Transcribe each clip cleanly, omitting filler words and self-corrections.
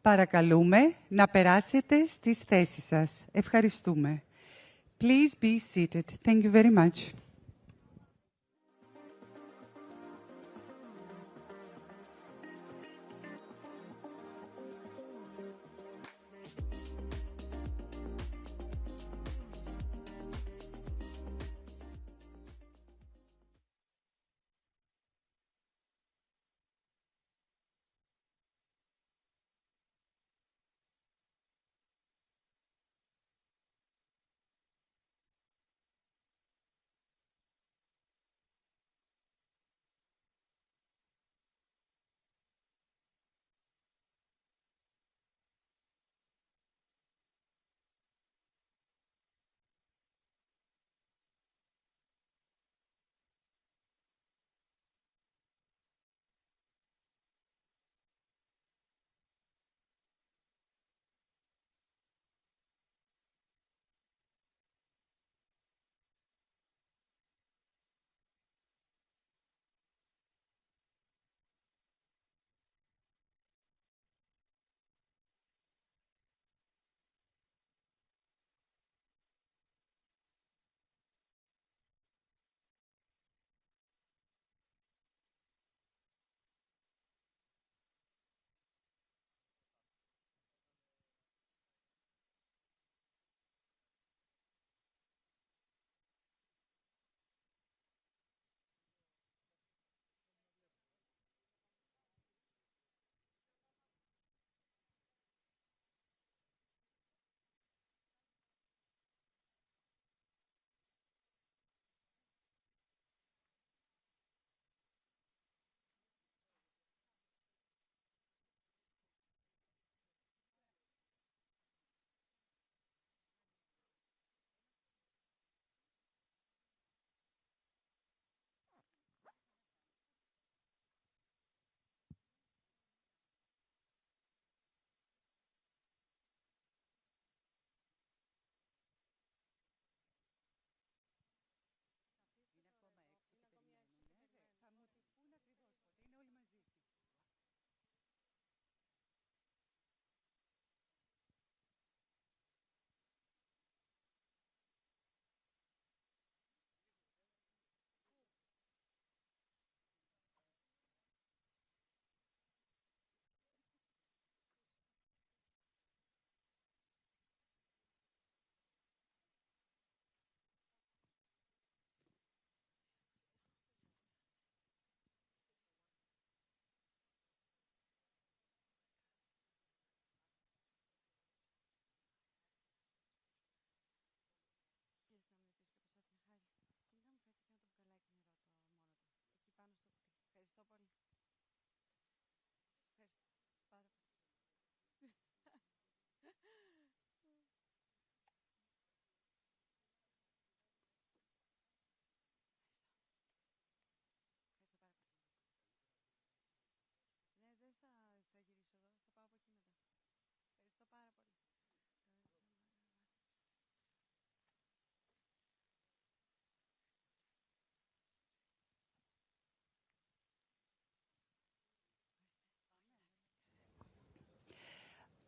Παρακαλούμε να περάσετε στις θέσεις σας. Ευχαριστούμε. Please be seated. Thank you very much.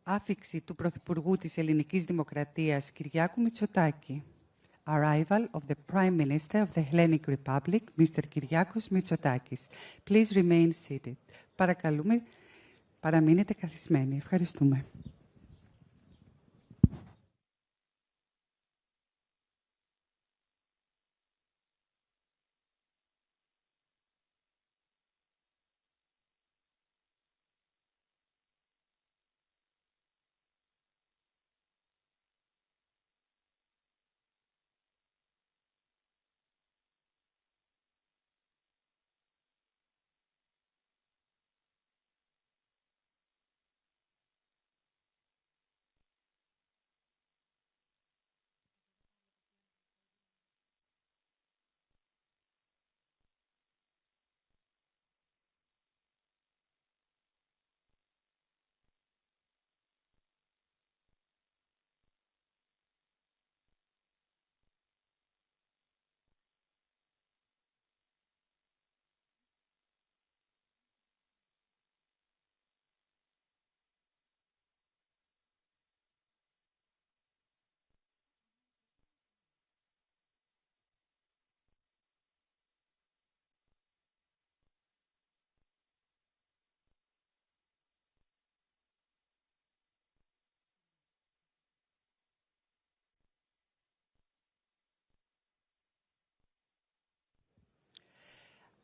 Άφιξη του Πρωθυπουργού της Ελληνικής Δημοκρατίας Κυριάκου Μητσοτάκη. Arrival of the Prime Minister of the Hellenic Republic, Mr. Kyriakos Mitsotakis. Please remain seated. Παρακαλούμε, παραμείνετε καθισμένοι. Ευχαριστούμε.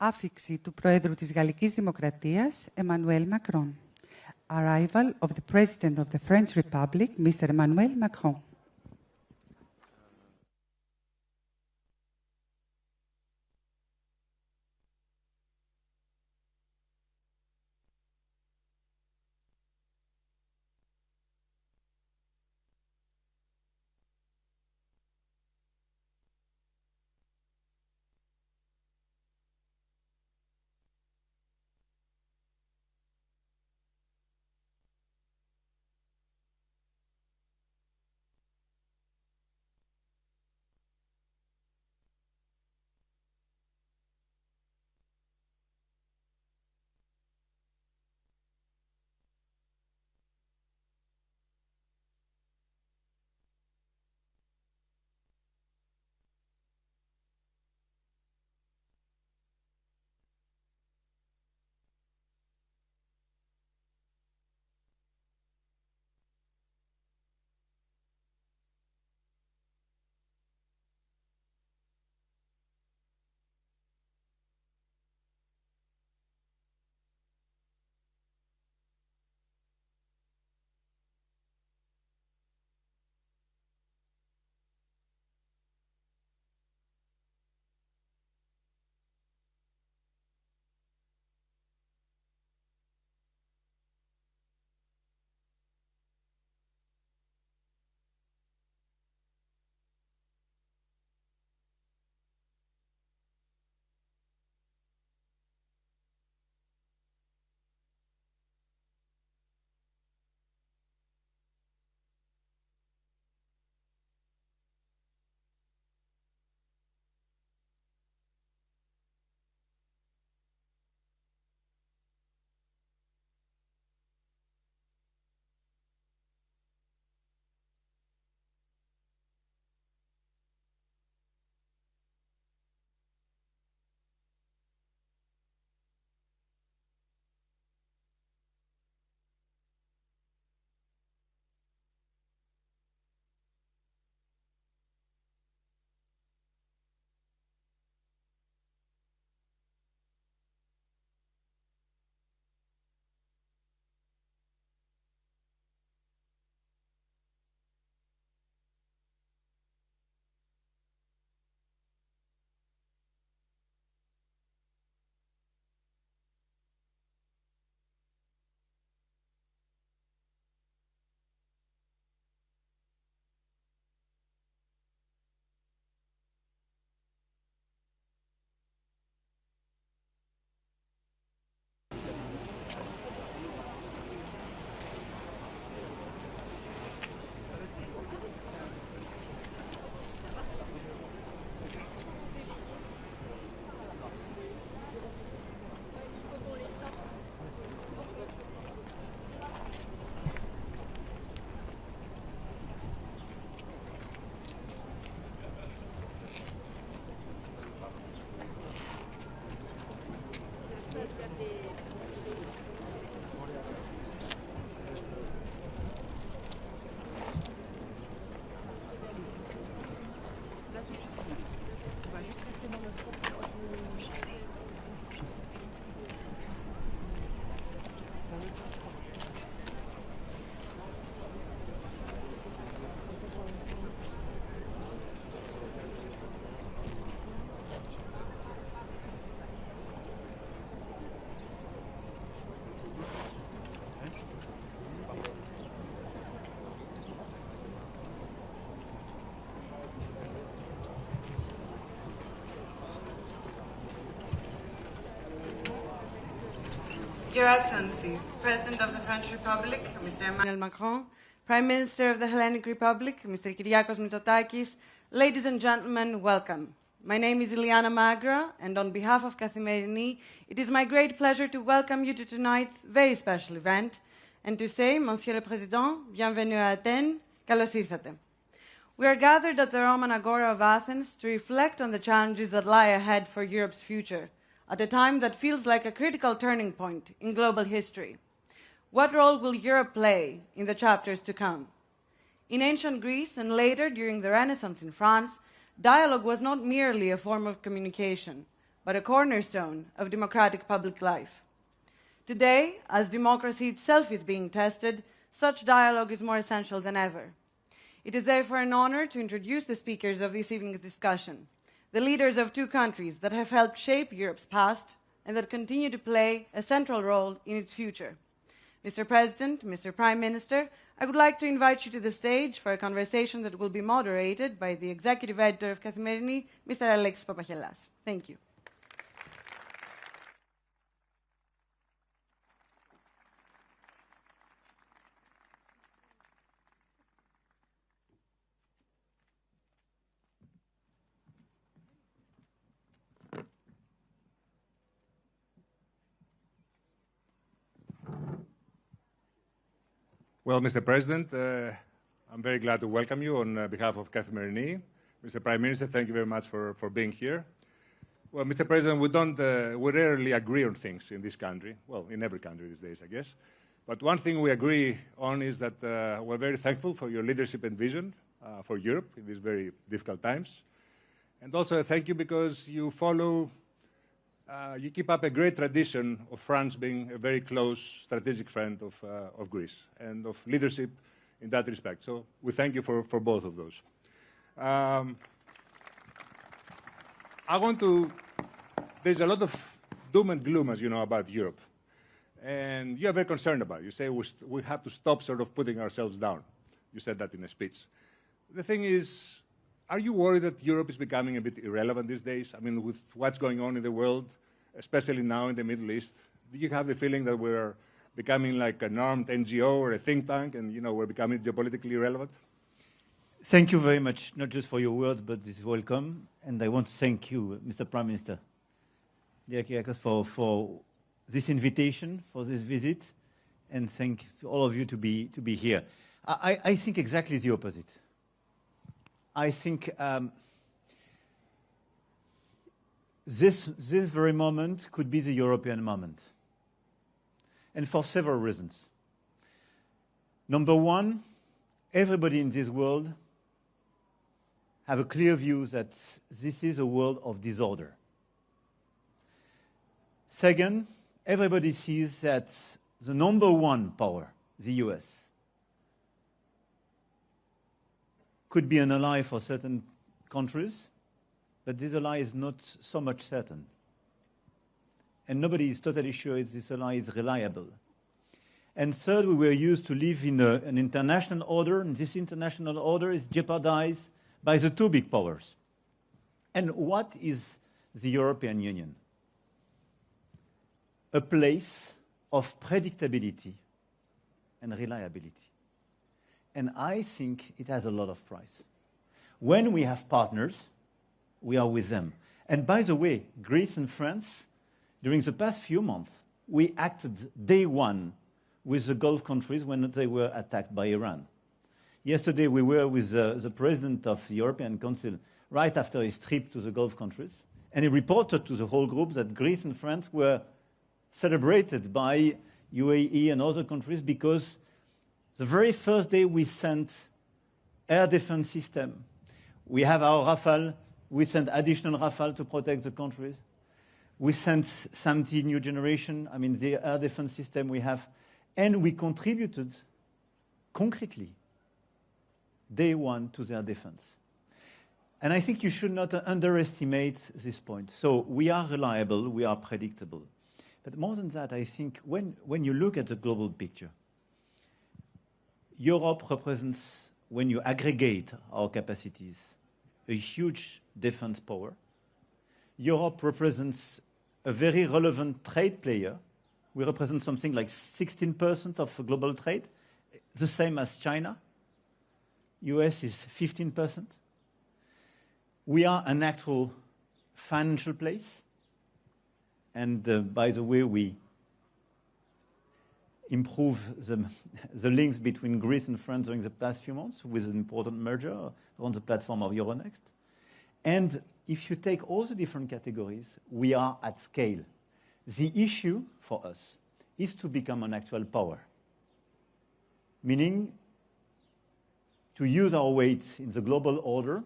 άφιξη του Προέδρου της Γαλλικής Δημοκρατίας, Emmanuel Macron. Arrival of the President of the French Republic, Mr. Emmanuel Macron. Your Excellencies, President of the French Republic, Mr. Emmanuel Macron, Prime Minister of the Hellenic Republic, Mr. Kyriakos Mitsotakis, ladies and gentlemen, welcome. My name is Iliana Magra, and on behalf of Kathimerini, it is my great pleasure to welcome you to tonight's very special event and to say, Monsieur le Président, bienvenue à Athens, kalos ήρθατε. We are gathered at the Roman Agora of Athens to reflect on the challenges that lie ahead for Europe's future, at a time that feels like a critical turning point in global history. What role will Europe play in the chapters to come? In ancient Greece and later during the Renaissance in France, dialogue was not merely a form of communication, but a cornerstone of democratic public life. Today, as democracy itself is being tested, such dialogue is more essential than ever. It is therefore an honor to introduce the speakers of this evening's discussion, the leaders of two countries that have helped shape Europe's past and that continue to play a central role in its future. Mr. President, Mr. Prime Minister, I would like to invite you to the stage for a conversation that will be moderated by the Executive Editor of Kathimerini, Mr. Alexis Papachelas. Thank you. Well, Mr. President, I'm very glad to welcome you on behalf of Kathimerini. Mr. Prime Minister, thank you very much for being here. Well, Mr. President, we rarely agree on things in this country, well, in every country these days, I guess. But one thing we agree on is that we're very thankful for your leadership and vision for Europe in these very difficult times. And also thank you because you keep up a great tradition of France being a very close strategic friend of Greece and of leadership in that respect. So we thank you for both of those. There's a lot of doom and gloom, as you know, about Europe. And you're very concerned about it. You say we have to stop sort of putting ourselves down. You said that in a speech. The thing is, are you worried that Europe is becoming a bit irrelevant these days? I mean, with what's going on in the world, especially now in the Middle East, do you have the feeling that we're becoming like an armed NGO or a think tank and, we're becoming geopolitically irrelevant? Thank you very much, not just for your words, but this welcome. And I want to thank you, Mr. Prime Minister, dear Kyriakos, for this invitation, for this visit, and thank to all of you to be here. I think exactly the opposite. I think this very moment could be the European moment, and for several reasons. Number one, everybody in this world have a clear view that this is a world of disorder. Second, everybody sees that the number one power, the US, could be an ally for certain countries, but this ally is not so much certain. And nobody is totally sure if this ally is reliable. And third, we were used to live in an international order, and this international order is jeopardized by the two big powers. And what is the European Union? A place of predictability and reliability. And I think it has a lot of price. When we have partners, we are with them. And by the way, Greece and France, during the past few months, we acted day one with the Gulf countries when they were attacked by Iran. Yesterday, we were with the President of the European Council right after his trip to the Gulf countries, and he reported to the whole group that Greece and France were celebrated by UAE and other countries because the very first day we sent air defense system. We have our Rafale. We sent additional Rafale to protect the countries. We sent SAMP/T new generation, the air defense system we have. And we contributed concretely, day one, to their defense. And I think you should not underestimate this point. So we are reliable, we are predictable. But more than that, I think when you look at the global picture, Europe represents, when you aggregate our capacities, a huge defense power. Europe represents a very relevant trade player. We represent something like 16% of global trade, the same as China. US is 15%. We are an actual financial place. And by the way, we improve the links between Greece and France during the past few months with an important merger on the platform of Euronext. And if you take all the different categories, we are at scale. The issue for us is to become an actual power, meaning to use our weight in the global order,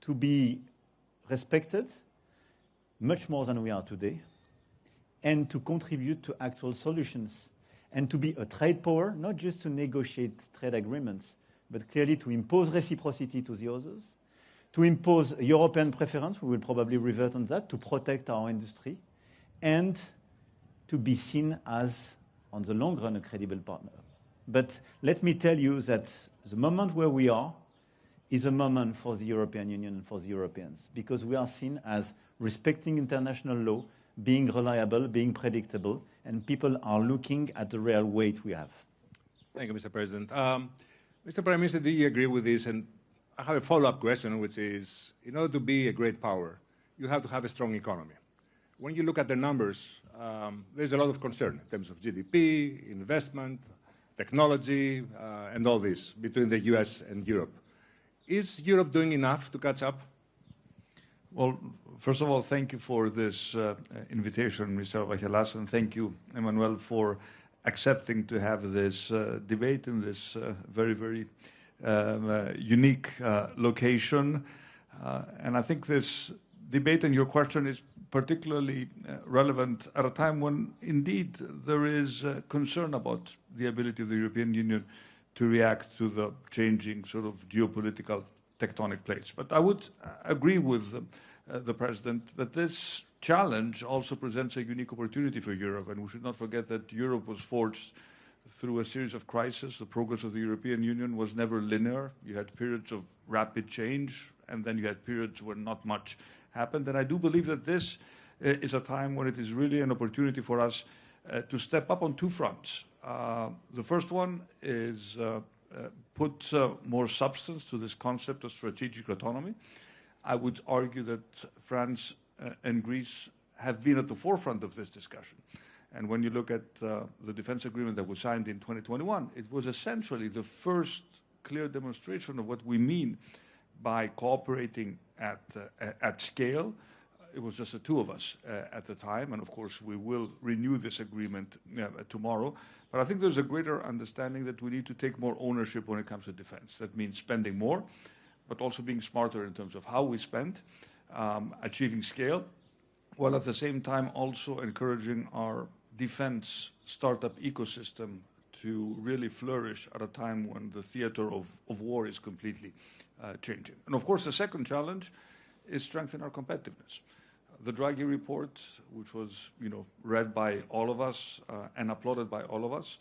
to be respected, much more than we are today, and to contribute to actual solutions, and to be a trade power, not just to negotiate trade agreements, but clearly to impose reciprocity to the others, to impose European preference, we will probably revert on that, to protect our industry, and to be seen as, on the long run, a credible partner. But let me tell you that the moment where we are is a moment for the European Union and for the Europeans, because we are seen as respecting international law, being reliable, being predictable, and people are looking at the real weight we have. Thank you, Mr. President. Mr. Prime Minister, do you agree with this? And I have a follow-up question, which is, in order to be a great power, you have to have a strong economy. When you look at the numbers, there's a lot of concern in terms of GDP, investment, technology, and all this between the US and Europe. Is Europe doing enough to catch up? Well, first of all, thank you for this invitation, Mr. Vagelas, and thank you, Emmanuel, for accepting to have this debate in this very, very unique location. And I think this debate and your question is particularly relevant at a time when, indeed, there is concern about the ability of the European Union to react to the changing sort of geopolitical tectonic plates. But I would agree with the President that this challenge also presents a unique opportunity for Europe, and we should not forget that Europe was forged through a series of crises. The progress of the European Union was never linear. You had periods of rapid change, and then you had periods where not much happened. And I do believe that this is a time when it is really an opportunity for us to step up on two fronts. The first one is put more substance to this concept of strategic autonomy. I would argue that France and Greece have been at the forefront of this discussion. And when you look at the defense agreement that was signed in 2021, it was essentially the first clear demonstration of what we mean by cooperating at scale. It was just the two of us at the time, and of course we will renew this agreement tomorrow. But I think there's a greater understanding that we need to take more ownership when it comes to defense. That means spending more, but also being smarter in terms of how we spend, achieving scale, while at the same time also encouraging our defense startup ecosystem to really flourish at a time when the theater of war is completely changing. And of course, the second challenge is strengthen our competitiveness. The Draghi report, which was read by all of us and applauded by all of us,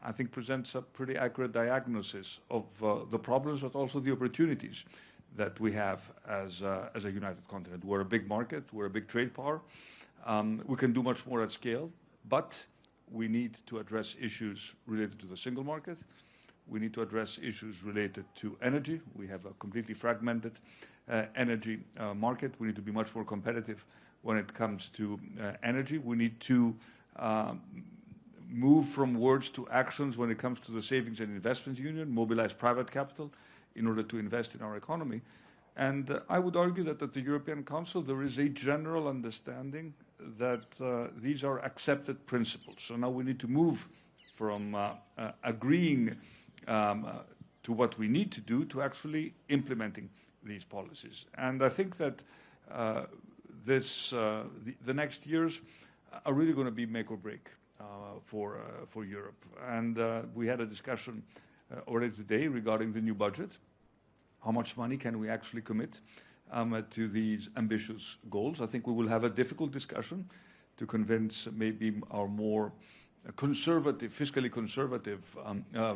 I think presents a pretty accurate diagnosis of the problems, but also the opportunities that we have as a united continent. We're a big market, we're a big trade power. We can do much more at scale, but we need to address issues related to the single market. We need to address issues related to energy. We have a completely fragmented energy market. We need to be much more competitive when it comes to energy. We need to move from words to actions when it comes to the Savings and Investment Union, mobilize private capital in order to invest in our economy. And I would argue that at the European Council there is a general understanding that these are accepted principles. So now we need to move from agreeing to what we need to do to actually implementing these policies. And I think that the next years are really going to be make or break for Europe. And we had a discussion already today regarding the new budget. How much money can we actually commit to these ambitious goals? I think we will have a difficult discussion to convince maybe our more conservative, fiscally conservative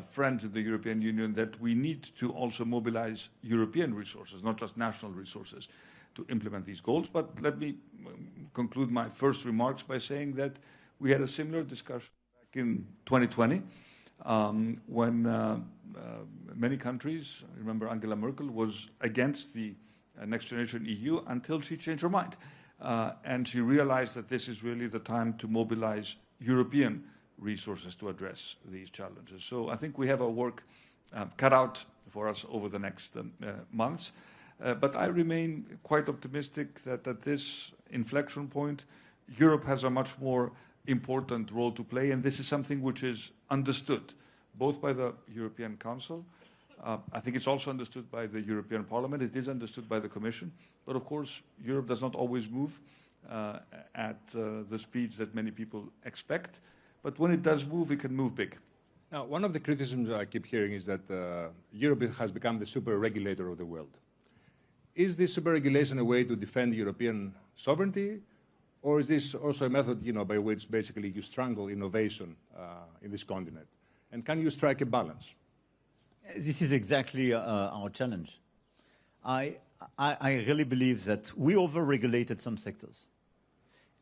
friends in the European Union that we need to also mobilize European resources, not just national resources, to implement these goals. But let me conclude my first remarks by saying that we had a similar discussion back in 2020 when many countries, I remember Angela Merkel was against the Next Generation EU until she changed her mind. And she realized that this is really the time to mobilize European resources to address these challenges. So I think we have our work cut out for us over the next months. But I remain quite optimistic that at this inflection point, Europe has a much more important role to play, and this is something which is understood both by the European Council. I think it's also understood by the European Parliament. It is understood by the Commission. But of course, Europe does not always move at the speeds that many people expect. But when it does move, it can move big. Now, one of the criticisms I keep hearing is that Europe has become the super regulator of the world. Is this super regulation a way to defend European sovereignty, or is this also a method, by which basically you strangle innovation in this continent? And can you strike a balance? This is exactly our challenge. I really believe that we over-regulated some sectors.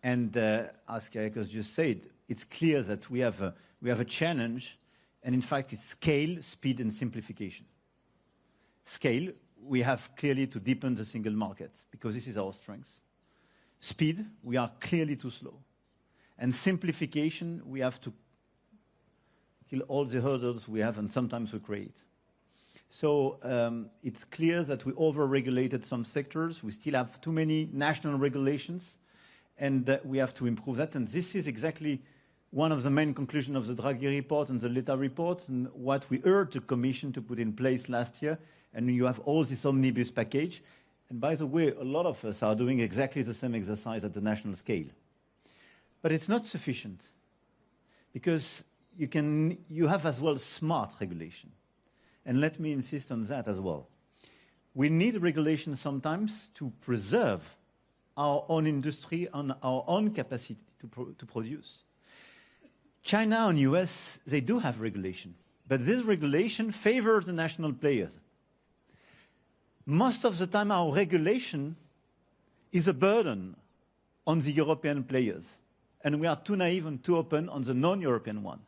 And as Kyriakos just said, it's clear that we have a challenge, and in fact, it's scale, speed, and simplification. Scale, we have clearly to deepen the single market, because this is our strength. Speed, we are clearly too slow. And simplification, we have to kill all the hurdles we have, and sometimes we create. So it's clear that we over-regulated some sectors. We still have too many national regulations, and we have to improve that. And this is exactly one of the main conclusions of the Draghi report and the Letta report, and what we urged the Commission to put in place last year. And you have all this omnibus package. And by the way, a lot of us are doing exactly the same exercise at the national scale. But it's not sufficient, because you have as well smart regulation. And let me insist on that as well. We need regulation sometimes to preserve our own industry and our own capacity to produce. China and US, they do have regulation, but this regulation favors the national players. Most of the time, our regulation is a burden on the European players, and we are too naive and too open on the non-European one.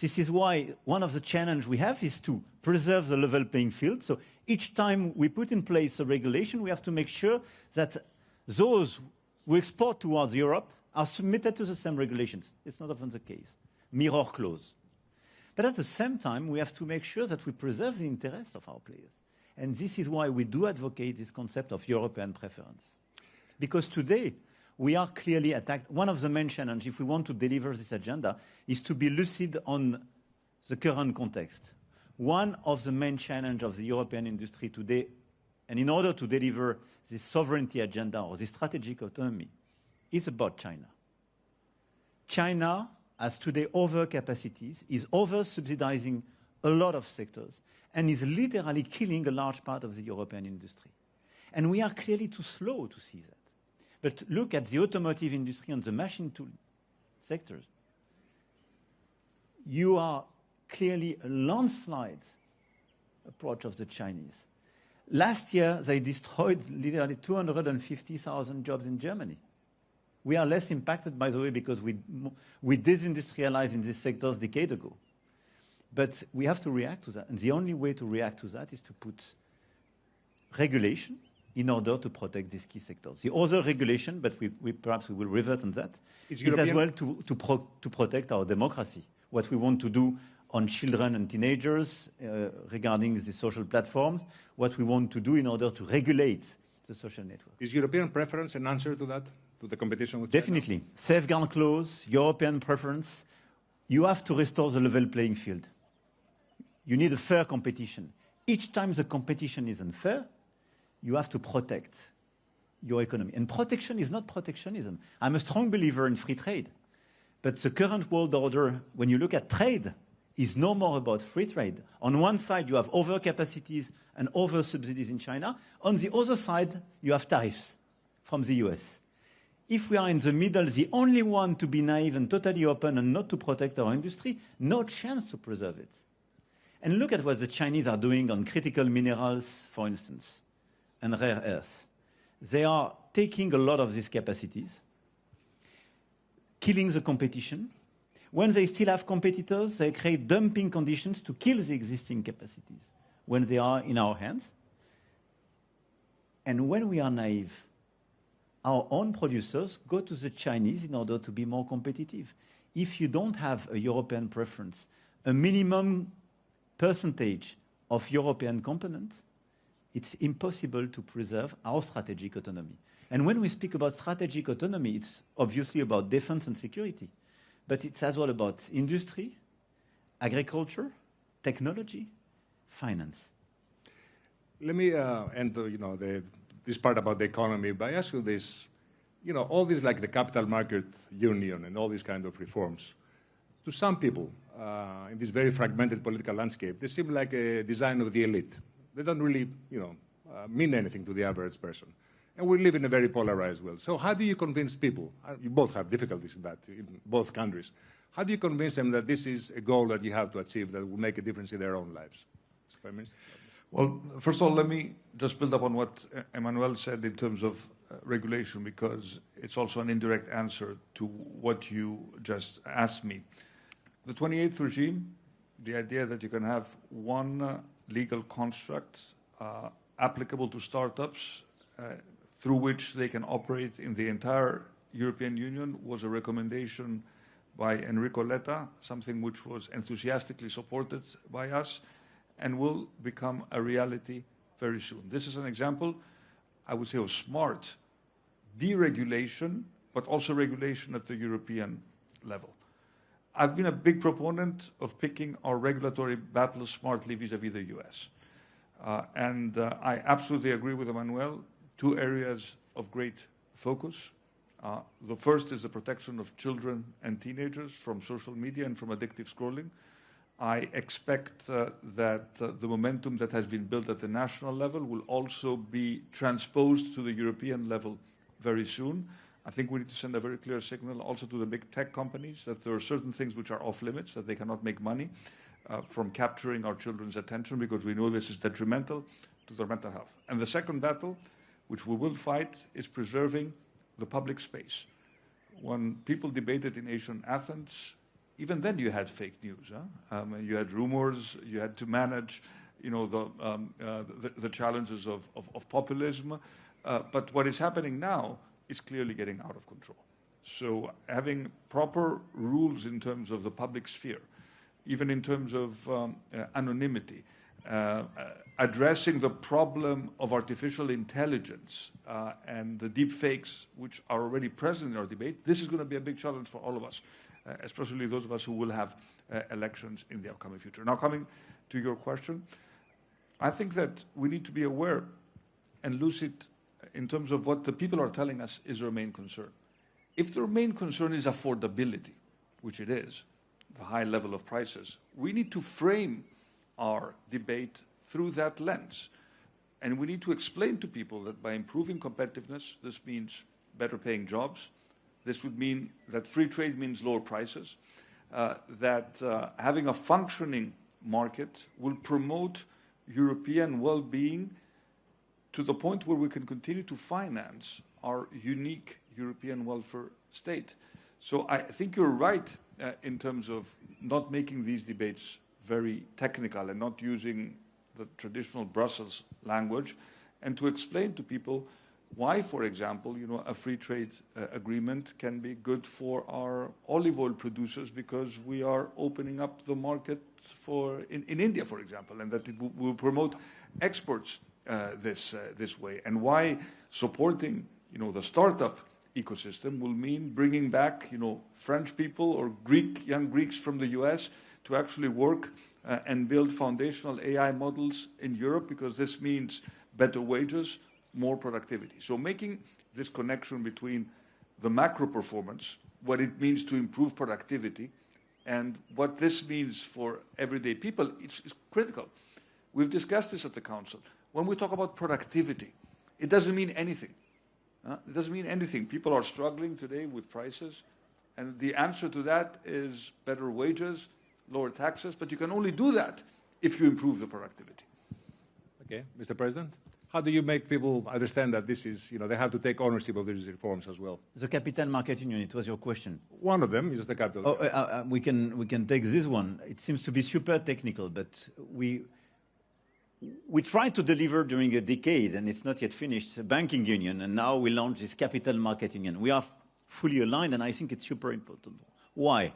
This is why one of the challenges we have is to preserve the level playing field. So each time we put in place a regulation, we have to make sure that those who export towards Europe are submitted to the same regulations. It's not often the case. Mirror clause. But at the same time, we have to make sure that we preserve the interests of our players. And this is why we do advocate this concept of European preference. Because today, we are clearly attacked. One of the main challenges, if we want to deliver this agenda, is to be lucid on the current context. One of the main challenges of the European industry today, and in order to deliver this sovereignty agenda or this strategic autonomy, is about China. China has today overcapacities, is over-subsidizing a lot of sectors, and is literally killing a large part of the European industry. And we are clearly too slow to see that. But look at the automotive industry and the machine tool sectors. You are clearly a landslide approach of the Chinese. Last year, they destroyed literally 250,000 jobs in Germany. We are less impacted, by the way, because we disindustrialized in these sectors a decade ago. But we have to react to that. And the only way to react to that is to put regulation in order to protect these key sectors. The other regulation, but perhaps we will revert on that, is as well to protect our democracy. What we want to do on children and teenagers regarding the social platforms, what we want to do in order to regulate the social network. Is European preference an answer to that, to the competition with China? Definitely. Safeguard clause, European preference. You have to restore the level playing field. You need a fair competition. Each time the competition is unfair, you have to protect your economy. And protection is not protectionism. I'm a strong believer in free trade. But the current world order, when you look at trade, is no more about free trade. On one side, you have overcapacities and over-subsidies in China. On the other side, you have tariffs from the US. If we are in the middle, the only one to be naive and totally open and not to protect our industry, no chance to preserve it. And look at what the Chinese are doing on critical minerals, for instance, and rare earths. They are taking a lot of these capacities, killing the competition. When they still have competitors, they create dumping conditions to kill the existing capacities when they are in our hands. And when we are naive, our own producers go to the Chinese in order to be more competitive. If you don't have a European preference, a minimum percentage of European components, it's impossible to preserve our strategic autonomy. And when we speak about strategic autonomy, it's obviously about defense and security, but it's as well about industry, agriculture, technology, finance. Let me end this part about the economy by asking this. you know, all these, like the capital market union and all these kind of reforms, to some people in this very fragmented political landscape, they seem like a design of the elite. They don't really, you know, mean anything to the average person. And we live in a very polarized world. So how do you convince people? You both have difficulties in that, in both countries. How do you convince them that this is a goal that you have to achieve that will make a difference in their own lives? Mr. Prime Minister. Well, first of all, let me just build up on what Emmanuel said in terms of regulation, because it's also an indirect answer to what you just asked me. The 28th regime, the idea that you can have one legal construct applicable to startups through which they can operate in the entire European Union was a recommendation by Enrico Letta, something which was enthusiastically supported by us and will become a reality very soon. This is an example, I would say, of smart deregulation, but also regulation at the European level. I've been a big proponent of picking our regulatory battles smartly vis-à-vis the US. I absolutely agree with Emmanuel. Two areas of great focus. The first is the protection of children and teenagers from social media and from addictive scrolling. I expect that the momentum that has been built at the national level will also be transposed to the European level very soon. I think we need to send a very clear signal also to the big tech companies that there are certain things which are off limits, that they cannot make money from capturing our children's attention, because we know this is detrimental to their mental health. And the second battle, which we will fight, is preserving the public space. When people debated in Asian Athens, even then you had fake news. You had rumors. You had to manage, you know, the challenges of populism. But what is happening now is clearly getting out of control. So having proper rules in terms of the public sphere, even in terms of anonymity, addressing the problem of artificial intelligence and the deep fakes which are already present in our debate, this is going to be a big challenge for all of us, especially those of us who will have elections in the upcoming future. Now, coming to your question, I think that we need to be aware and lucid in terms of what the people are telling us is their main concern. If their main concern is affordability, which it is, the high level of prices, we need to frame our debate through that lens. And we need to explain to people that by improving competitiveness, this means better paying jobs. This would mean that free trade means lower prices, that having a functioning market will promote European well-being to the point where we can continue to finance our unique European welfare state. So I think you're right in terms of not making these debates very technical and not using the traditional Brussels language, and to explain to people why, for example, you know, a free trade agreement can be good for our olive oil producers, because we are opening up the market for in India, for example, and that it will promote exports this way, and why supporting, you know, the startup ecosystem will mean bringing back, you know, French people or young Greeks from the US to actually work and build foundational AI models in Europe, because this means better wages, more productivity. So making this connection between the macro performance, what it means to improve productivity, and what this means for everyday people, it's critical. We've discussed this at the Council. When we talk about productivity, it doesn't mean anything. It doesn't mean anything. People are struggling today with prices, and the answer to that is better wages, lower taxes, but you can only do that if you improve the productivity. Okay, Mr. President, how do you make people understand that this is, you know, they have to take ownership of these reforms as well? The capital market union, it was your question. One of them is the capital. Oh, we can take this one. It seems to be super technical, but we tried to deliver during a decade, and it's not yet finished, a banking union, and now we launch this capital market union. We are fully aligned, and I think it's super important. Why?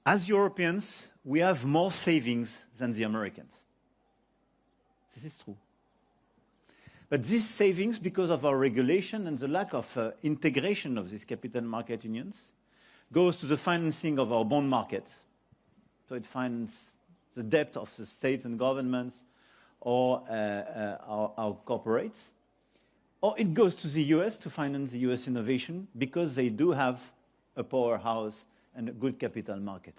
As Europeans, we have more savings than the Americans. This is true. But these savings, because of our regulation and the lack of integration of these capital market unions, goes to the financing of our bond markets. So it finances the debt of the states and governments or our corporates. Or it goes to the US to finance the US innovation because they do have a powerhouse and a good capital market.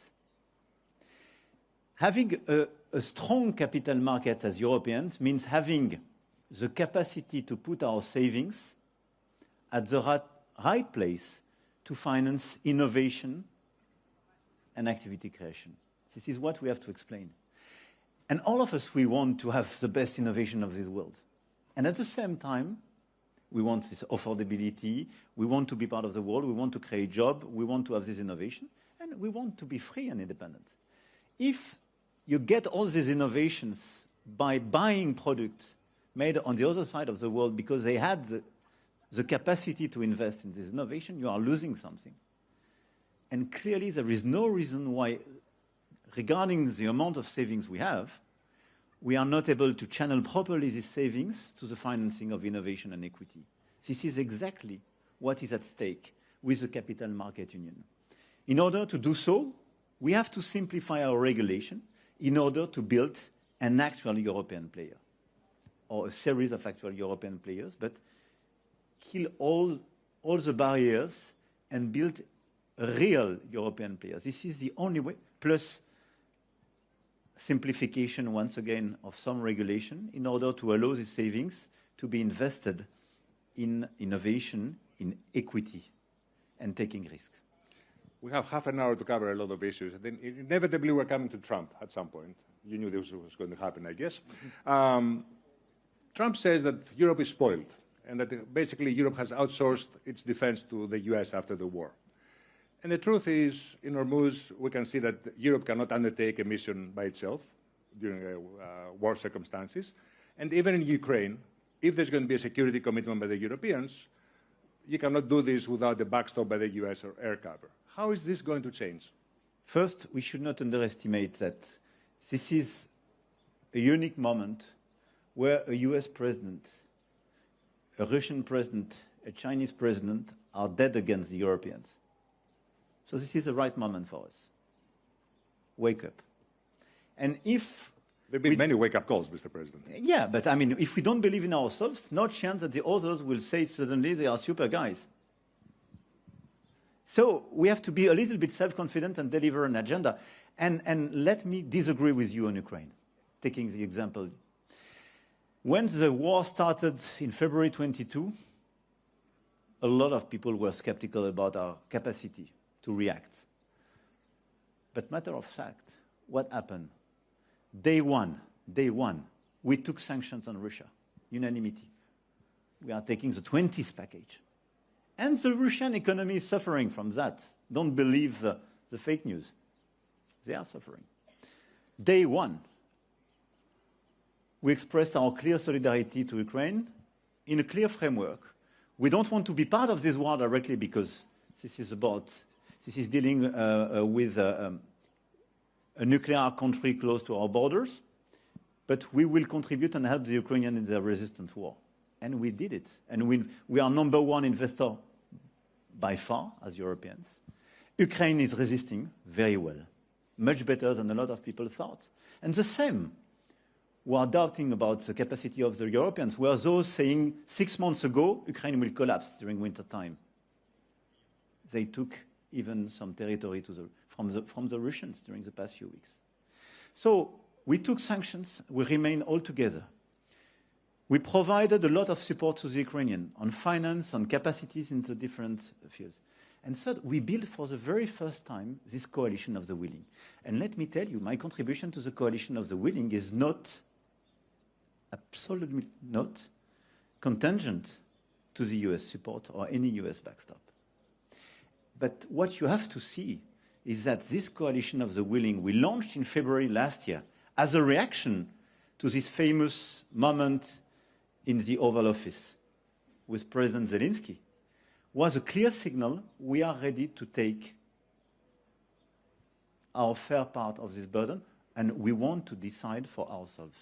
Having a strong capital market as Europeans means having the capacity to put our savings at the right place to finance innovation and activity creation. This is what we have to explain. And all of us, we want to have the best innovation of this world. And at the same time, we want this affordability, we want to be part of the world, we want to create jobs, we want to have this innovation, and we want to be free and independent. If you get all these innovations by buying products made on the other side of the world because they had the capacity to invest in this innovation, you are losing something. And clearly there is no reason why, regarding the amount of savings we have, we are not able to channel properly these savings to the financing of innovation and equity. This is exactly what is at stake with the Capital Market Union. In order to do so, we have to simplify our regulation in order to build an actual European player, or a series of actual European players, but kill all the barriers and build real European players. This is the only way, plus simplification, once again, of some regulation in order to allow these savings to be invested in innovation, in equity, and taking risks. We have half an hour to cover a lot of issues. And then inevitably, we're coming to Trump at some point. You knew this was going to happen, I guess. Trump says that Europe is spoiled and that basically Europe has outsourced its defense to the US after the war. And the truth is, in Hormuz, we can see that Europe cannot undertake a mission by itself during war circumstances. And even in Ukraine, if there's going to be a security commitment by the Europeans, you cannot do this without the backstop by the US or air cover. How is this going to change? First, we should not underestimate that this is a unique moment where a US president, a Russian president, a Chinese president are dead against the Europeans. So this is the right moment for us. Wake up. And if... There have been many wake-up calls, Mr. President. Yeah, but I mean, if we don't believe in ourselves, no chance that the others will say suddenly they are super guys. So we have to be a little bit self-confident and deliver an agenda. And let me disagree with you on Ukraine, taking the example. When the war started in February 22, a lot of people were skeptical about our capacity to react. But matter of fact, what happened? Day one, we took sanctions on Russia, unanimity. We are taking the 20th package. And the Russian economy is suffering from that. Don't believe the fake news. They are suffering. Day one, we expressed our clear solidarity to Ukraine in a clear framework. We don't want to be part of this war directly because this is dealing with a nuclear country close to our borders, but we will contribute and help the Ukrainians in their resistance war. And we did it. And we are number one investor by far as Europeans. Ukraine is resisting very well, much better than a lot of people thought. And the same, we are doubting about the capacity of the Europeans, were those saying 6 months ago, Ukraine will collapse during winter time. They took even some territory from the Russians during the past few weeks. So we took sanctions, we remain all together. We provided a lot of support to the Ukrainian on finance, on capacities in the different fields. And third, we built for the very first time this coalition of the willing. And let me tell you, my contribution to the coalition of the willing is not, absolutely not, contingent to the US support or any US backstop. But what you have to see is that this coalition of the willing we launched in February last year as a reaction to this famous moment in the Oval Office with President Zelensky was a clear signal we are ready to take our fair part of this burden and we want to decide for ourselves.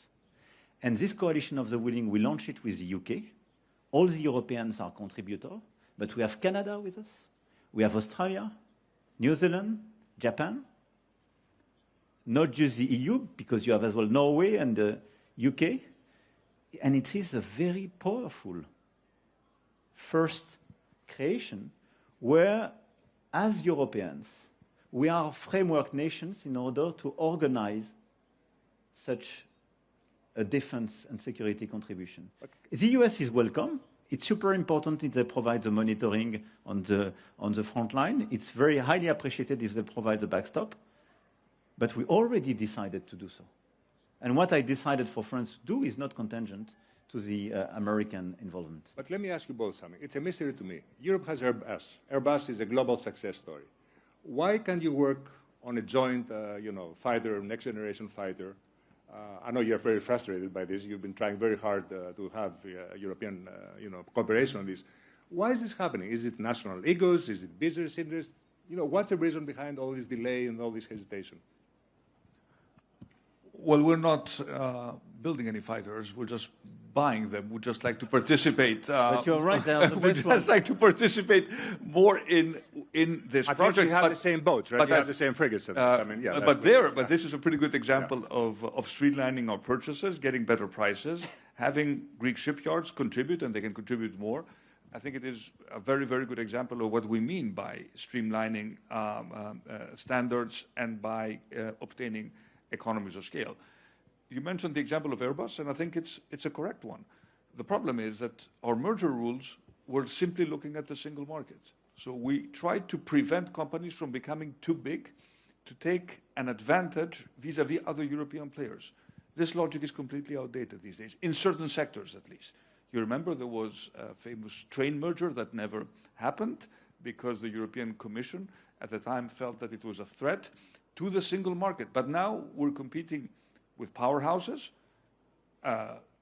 And this coalition of the willing, we launched it with the UK. All the Europeans are contributors, but we have Canada with us. We have Australia, New Zealand, Japan, not just the EU, because you have as well Norway and the UK. And it is a very powerful first creation where, as Europeans, we are framework nations in order to organize such a defense and security contribution. The US is welcome. It's super important if they provide the monitoring on the front line. It's very highly appreciated if they provide the backstop. But we already decided to do so. And what I decided for France to do is not contingent to the American involvement. But let me ask you both something. It's a mystery to me. Europe has Airbus. Airbus is a global success story. Why can't you work on a joint, fighter, next-generation fighter? I know you're very frustrated by this. You've been trying very hard to have European, cooperation on this. Why is this happening? Is it national egos? Is it business interest? What's the reason behind all this delay and all this hesitation? Well, we're not building any fighters. We're just buying them. We'd just like to participate. But you're right. We'd just like to participate more in this project. You have the same boats, right? But you have the same frigates. But this is a pretty good example of streamlining our purchases, getting better prices, having Greek shipyards contribute, and they can contribute more. I think it is a very, very good example of what we mean by streamlining standards and by obtaining economies of scale. You mentioned the example of Airbus, and I think it's a correct one. The problem is that our merger rules were simply looking at the single market. So we tried to prevent companies from becoming too big to take an advantage vis-à-vis other European players. This logic is completely outdated these days, in certain sectors at least. You remember there was a famous train merger that never happened because the European Commission at the time felt that it was a threat to the single market. But now we're competing with powerhouses.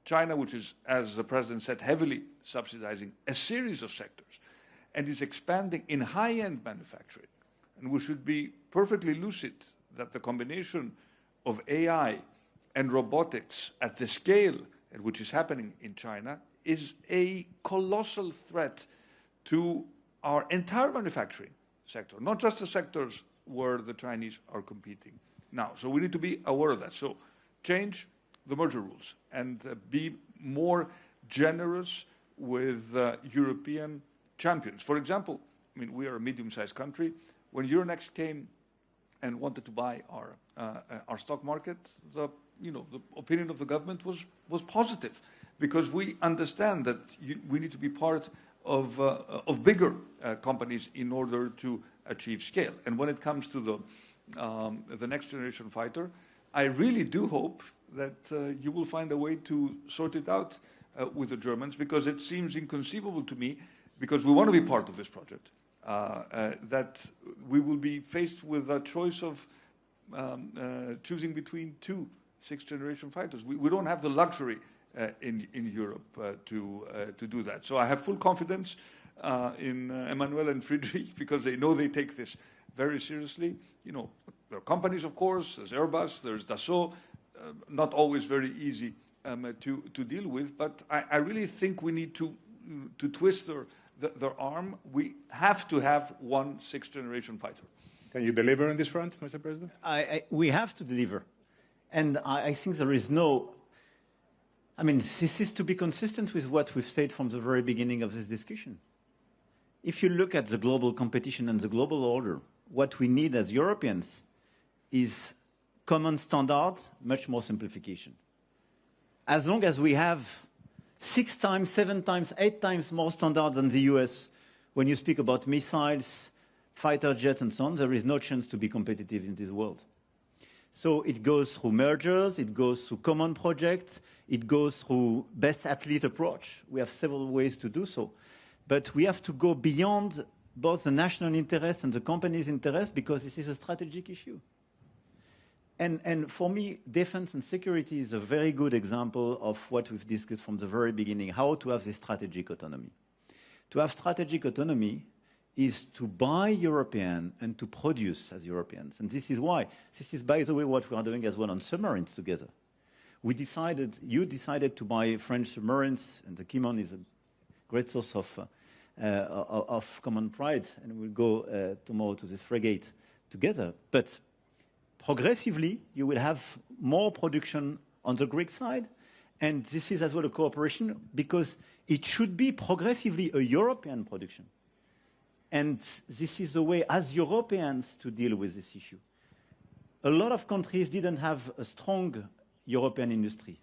China, which is, as the President said, heavily subsidizing a series of sectors and is expanding in high-end manufacturing. And we should be perfectly lucid that the combination of AI and robotics at the scale at which is happening in China is a colossal threat to our entire manufacturing sector, not just the sectors where the Chinese are competing now. So we need to be aware of that. So change the merger rules and be more generous with European champions. For example, I mean, we are a medium-sized country. When Euronext came and wanted to buy our stock market, the opinion of the government was positive, because we understand that we need to be part of bigger companies in order to achieve scale. And when it comes to the next generation fighter, I really do hope that you will find a way to sort it out with the Germans, because it seems inconceivable to me, because we want to be part of this project, that we will be faced with a choice of choosing between two sixth-generation fighters. We don't have the luxury in Europe to do that. So I have full confidence in Emmanuel and Friedrich, because they know they take this very seriously. There are companies, of course, there's Airbus, there's Dassault, not always very easy to deal with, but I really think we need to twist their arm. We have to have one sixth-generation fighter. Can you deliver on this front, Mr. President? We have to deliver. And I think there is no... I mean, this is to be consistent with what we've said from the very beginning of this discussion. If you look at the global competition and the global order, what we need as Europeans is common standards, much more simplification. As long as we have 6 times, 7 times, 8 times more standards than the US, when you speak about missiles, fighter jets, and so on, there is no chance to be competitive in this world. So it goes through mergers, it goes through common projects, it goes through best athlete approach. We have several ways to do so. But we have to go beyond both the national interest and the company's interest, because this is a strategic issue. And for me, defense and security is a very good example of what we've discussed from the very beginning, how to have this strategic autonomy. To have strategic autonomy is to buy European and to produce as Europeans. And this is why. This is, by the way, what we are doing as well on submarines together. You decided to buy French submarines, and the Kimon is a great source of common pride, and we'll go tomorrow to this frigate together. But progressively, you will have more production on the Greek side, And this is as well a cooperation because it should be progressively a European production. And this is the way, as Europeans, to deal with this issue. A lot of countries didn't have a strong European industry.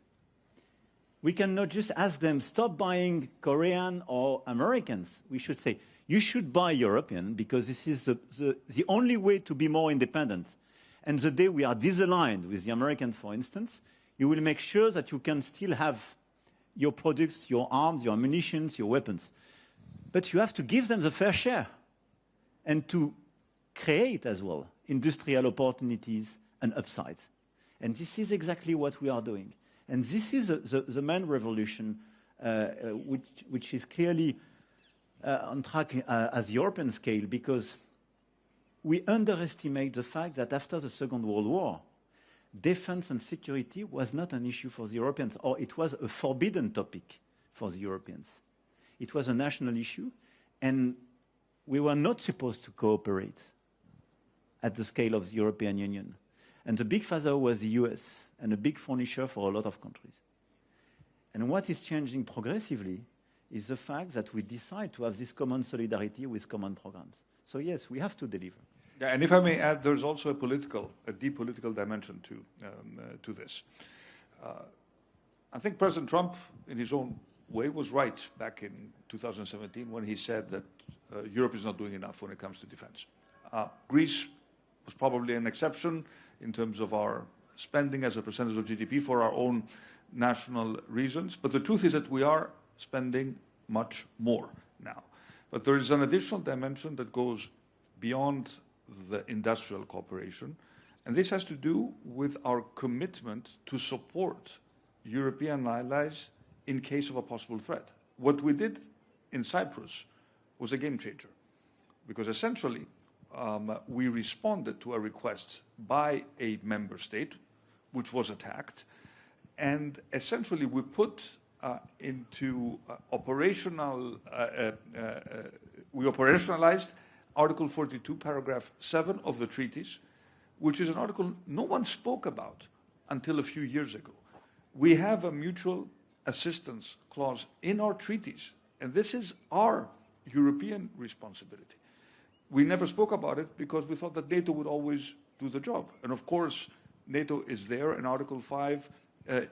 We cannot just ask them, stop buying Korean or Americans. We should say, you should buy European because this is the only way to be more independent. And the day we are disaligned with the Americans, for instance, you will make sure that you can still have your products, your arms, your munitions, your weapons. But you have to give them the fair share and to create as well industrial opportunities and upsides. And this is exactly what we are doing. And this is the main revolution, which is clearly on track as European scale, because we underestimate the fact that after the Second World War, defense and security was not an issue for the Europeans, or it was a forbidden topic for the Europeans. It was a national issue, and we were not supposed to cooperate at the scale of the European Union. And the big father was the US, and a big furnisher for a lot of countries. And what is changing progressively is the fact that we decide to have this common solidarity with common programs. So yes, we have to deliver. Yeah, and if I may add, there's also a deep political dimension to this. I think President Trump, in his own way, was right back in 2017 when he said that Europe is not doing enough when it comes to defense. Greece was probably an exception in terms of our spending as a percentage of GDP for our own national reasons. But the truth is that we are spending much more now. But there is an additional dimension that goes beyond the industrial cooperation, and this has to do with our commitment to support European allies in case of a possible threat. What we did in Cyprus was a game changer, because essentially we responded to a request by a member state which was attacked, and essentially we put we operationalized Article 42, paragraph 7 of the treaties, which is an article no one spoke about until a few years ago. We have a mutual assistance clause in our treaties, and this is our European responsibility. We never spoke about it because we thought that NATO would always do the job. And of course, NATO is there, and Article 5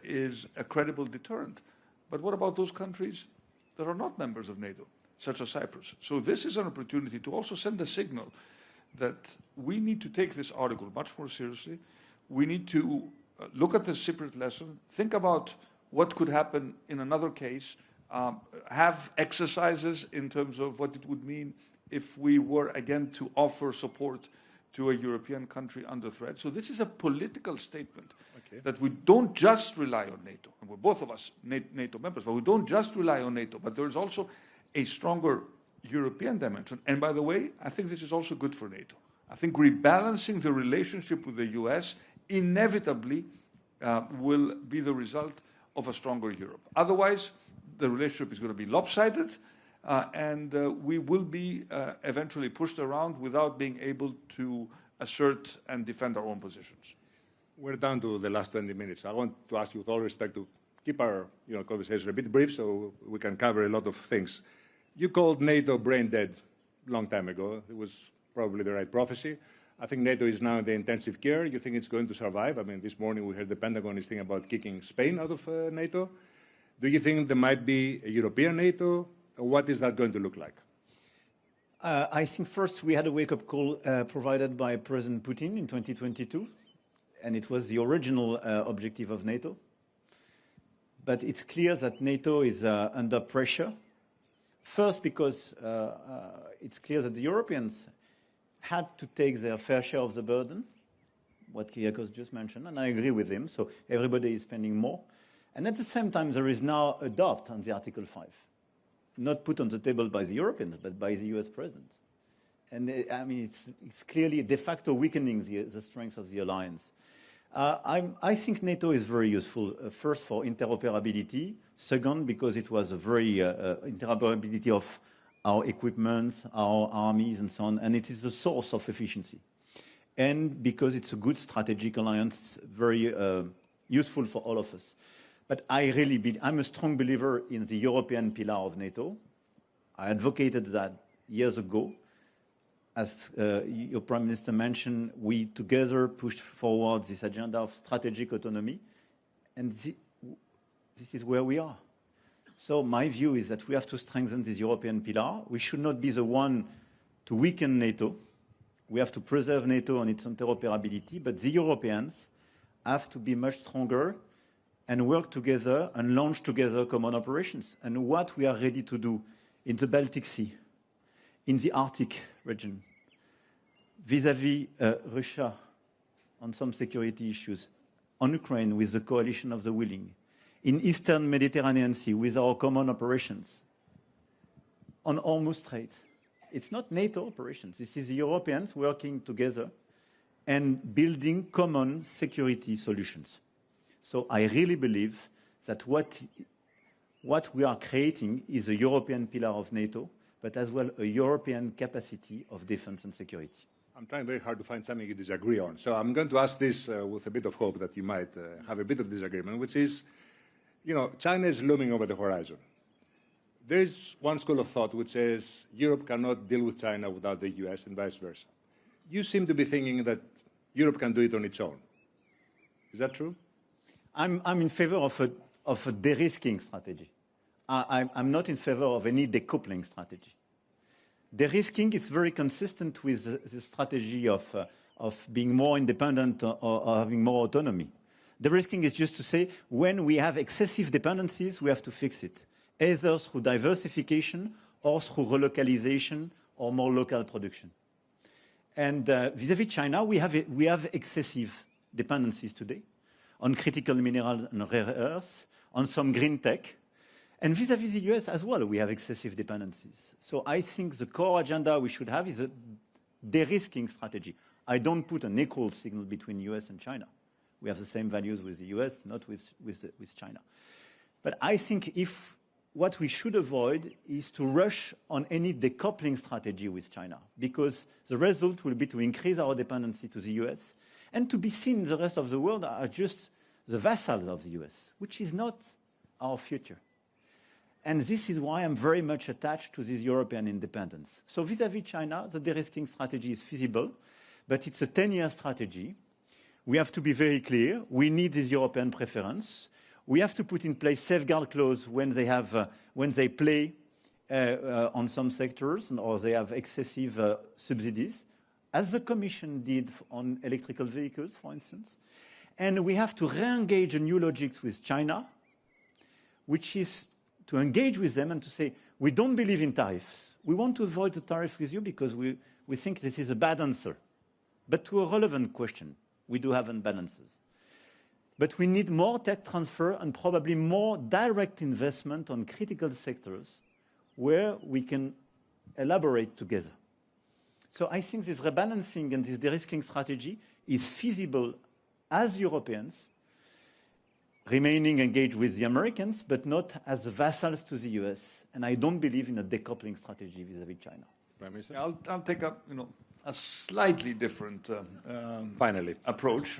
is a credible deterrent. But what about those countries that are not members of NATO, such as Cyprus? So this is an opportunity to also send a signal that we need to take this article much more seriously. We need to look at the Cypriot lesson, think about what could happen in another case, have exercises in terms of what it would mean if we were again to offer support to a European country under threat. So this is a political statement that we don't just rely on NATO. And we're both of us NATO members, but we don't just rely on NATO, but there is also a stronger European dimension. And by the way, I think this is also good for NATO. I think rebalancing the relationship with the US inevitably will be the result of a stronger Europe. Otherwise, the relationship is going to be lopsided, and we will be eventually pushed around without being able to assert and defend our own positions. We're down to the last 20 minutes. I want to ask you, with all respect, to keep our conversation a bit brief so we can cover a lot of things. You called NATO brain dead a long time ago. It was probably the right prophecy. I think NATO is now in the intensive care. You think it's going to survive? I mean, this morning we heard the Pentagon is thinking about kicking Spain out of NATO. Do you think there might be a European NATO? What is that going to look like? I think first we had a wake-up call provided by President Putin in 2022, and it was the original objective of NATO. But it's clear that NATO is under pressure. First, because it's clear that the Europeans had to take their fair share of the burden, what Kyriakos just mentioned, and I agree with him, so everybody is spending more. And at the same time, there is now a doubt on the Article 5, not put on the table by the Europeans, but by the US president. And I mean, it's clearly de facto weakening the strength of the alliance. I think NATO is very useful, first for interoperability, second because it was a very interoperability of our equipment, our armies and so on, and it is a source of efficiency. And because it's a good strategic alliance, very useful for all of us. But I'm a strong believer in the European pillar of NATO. I advocated that years ago. As your Prime Minister mentioned, we together pushed forward this agenda of strategic autonomy, and this is where we are. So my view is that we have to strengthen this European pillar. We should not be the one to weaken NATO. We have to preserve NATO and its interoperability, but the Europeans have to be much stronger and work together and launch together common operations. And what we are ready to do in the Baltic Sea, in the Arctic region, vis-à-vis Russia on some security issues, on Ukraine with the coalition of the willing, in Eastern Mediterranean Sea with our common operations, on Hormuz Strait. It's not NATO operations. This is the Europeans working together and building common security solutions. So I really believe that what we are creating is a European pillar of NATO, but as well a European capacity of defense and security. I'm trying very hard to find something you disagree on. So I'm going to ask this with a bit of hope that you might have a bit of disagreement, which is, China is looming over the horizon. There is one school of thought which says Europe cannot deal with China without the US and vice versa. You seem to be thinking that Europe can do it on its own. Is that true? I'm in favor of a de-risking strategy. I'm not in favor of any decoupling strategy. De-risking is very consistent with the strategy of being more independent or having more autonomy. De-risking is just to say when we have excessive dependencies, we have to fix it, either through diversification or through relocalization or more local production. And vis-à-vis China, we have excessive dependencies today on critical minerals and rare earths, on some green tech. And vis-à-vis the US as well, we have excessive dependencies. So I think the core agenda we should have is a de-risking strategy. I don't put an equal signal between US and China. We have the same values with the US, not with China. But I think what we should avoid is to rush on any decoupling strategy with China, because the result will be to increase our dependency to the US and to be seen the rest of the world are just the vassals of the US, which is not our future. And this is why I'm very much attached to this European independence. So vis-à-vis China, the de-risking strategy is feasible, but it's a 10-year strategy. We have to be very clear. We need this European preference. We have to put in place safeguard clause when they play on some sectors or they have excessive subsidies, as the Commission did on electrical vehicles, for instance. And we have to re-engage a new logic with China, which is to engage with them and to say, we don't believe in tariffs. We want to avoid the tariff with you because we think this is a bad answer. But to a relevant question, we do have imbalances. But we need more tech transfer and probably more direct investment on critical sectors where we can elaborate together. So I think this rebalancing and this de-risking strategy is feasible as Europeans, remaining engaged with the Americans, but not as vassals to the US. And I don't believe in a decoupling strategy vis-à-vis China. Prime Minister? I'll take up, a slightly different Finally. approach.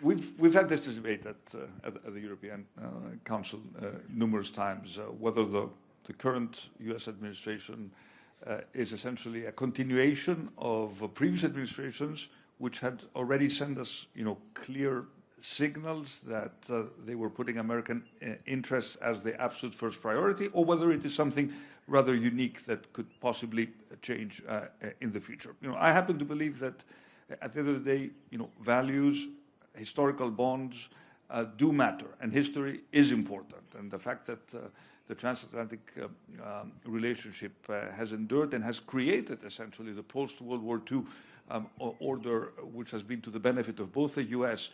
We've had this debate at the European Council numerous times, whether the current US administration is essentially a continuation of previous administrations which had already sent us, clear signals that they were putting American interests as the absolute first priority, or whether it is something rather unique that could possibly change in the future. I happen to believe that at the end of the day, values, historical bonds do matter, and history is important. And the fact that the transatlantic relationship has endured and has created essentially the post-World War II order, which has been to the benefit of both the US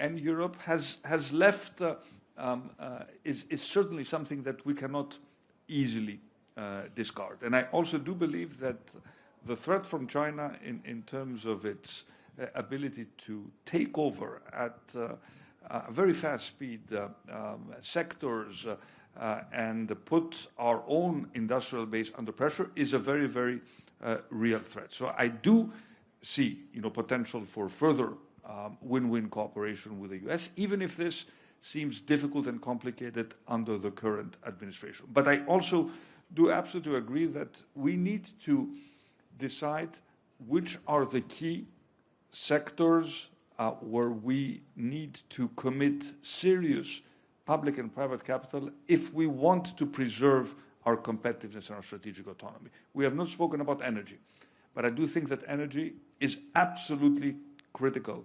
and Europe, has left, is certainly something that we cannot easily discard. And I also do believe that the threat from China in terms of its ability to take over at a very fast speed sectors and put our own industrial base under pressure is a very, very real threat. So I do see, potential for further win-win cooperation with the US, even if this seems difficult and complicated under the current administration. But I also do absolutely agree that we need to decide which are the key sectors where we need to commit serious public and private capital if we want to preserve our competitiveness and our strategic autonomy. We have not spoken about energy, but I do think that energy is absolutely critical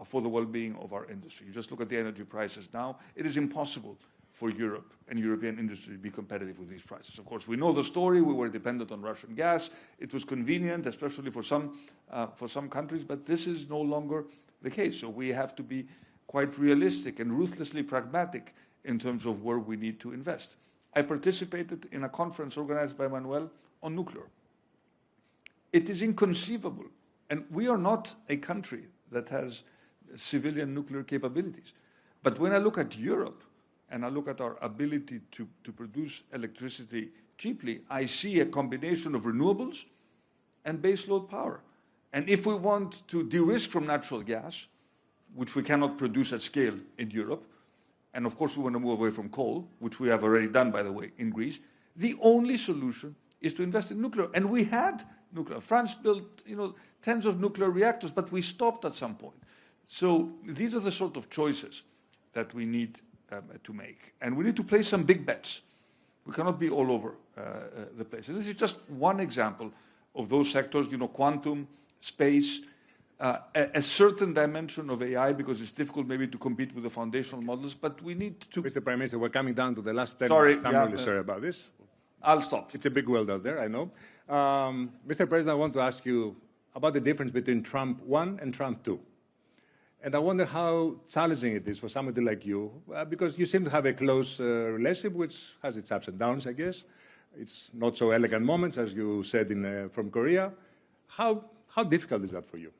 for the well-being of our industry. You just look at the energy prices now. It is impossible for Europe and European industry to be competitive with these prices. Of course, we know the story. We were dependent on Russian gas. It was convenient, especially for some countries, but this is no longer the case. So we have to be quite realistic and ruthlessly pragmatic in terms of where we need to invest. I participated in a conference organized by Emmanuel on nuclear. It is inconceivable, and we are not a country that has civilian nuclear capabilities. But when I look at Europe, and I look at our ability to produce electricity cheaply, I see a combination of renewables and baseload power. And if we want to de-risk from natural gas, which we cannot produce at scale in Europe, and of course we want to move away from coal, which we have already done, by the way, in Greece, the only solution is to invest in nuclear. And we had nuclear. France built, tens of nuclear reactors, but we stopped at some point. So these are the sort of choices that we need to make. And we need to place some big bets. We cannot be all over the place. And this is just one example of those sectors, quantum, space, a certain dimension of AI, because it's difficult maybe to compete with the foundational models, but we need to... Mr. Prime Minister, we're coming down to the last 10 Sorry, minutes. I'm really sorry about this. I'll stop. It's a big world out there, I know. Mr. President, I want to ask you about the difference between Trump 1 and Trump 2. And I wonder how challenging it is for somebody like you, because you seem to have a close relationship, which has its ups and downs, I guess. It's not so elegant moments, as you said from Korea. How difficult is that for you?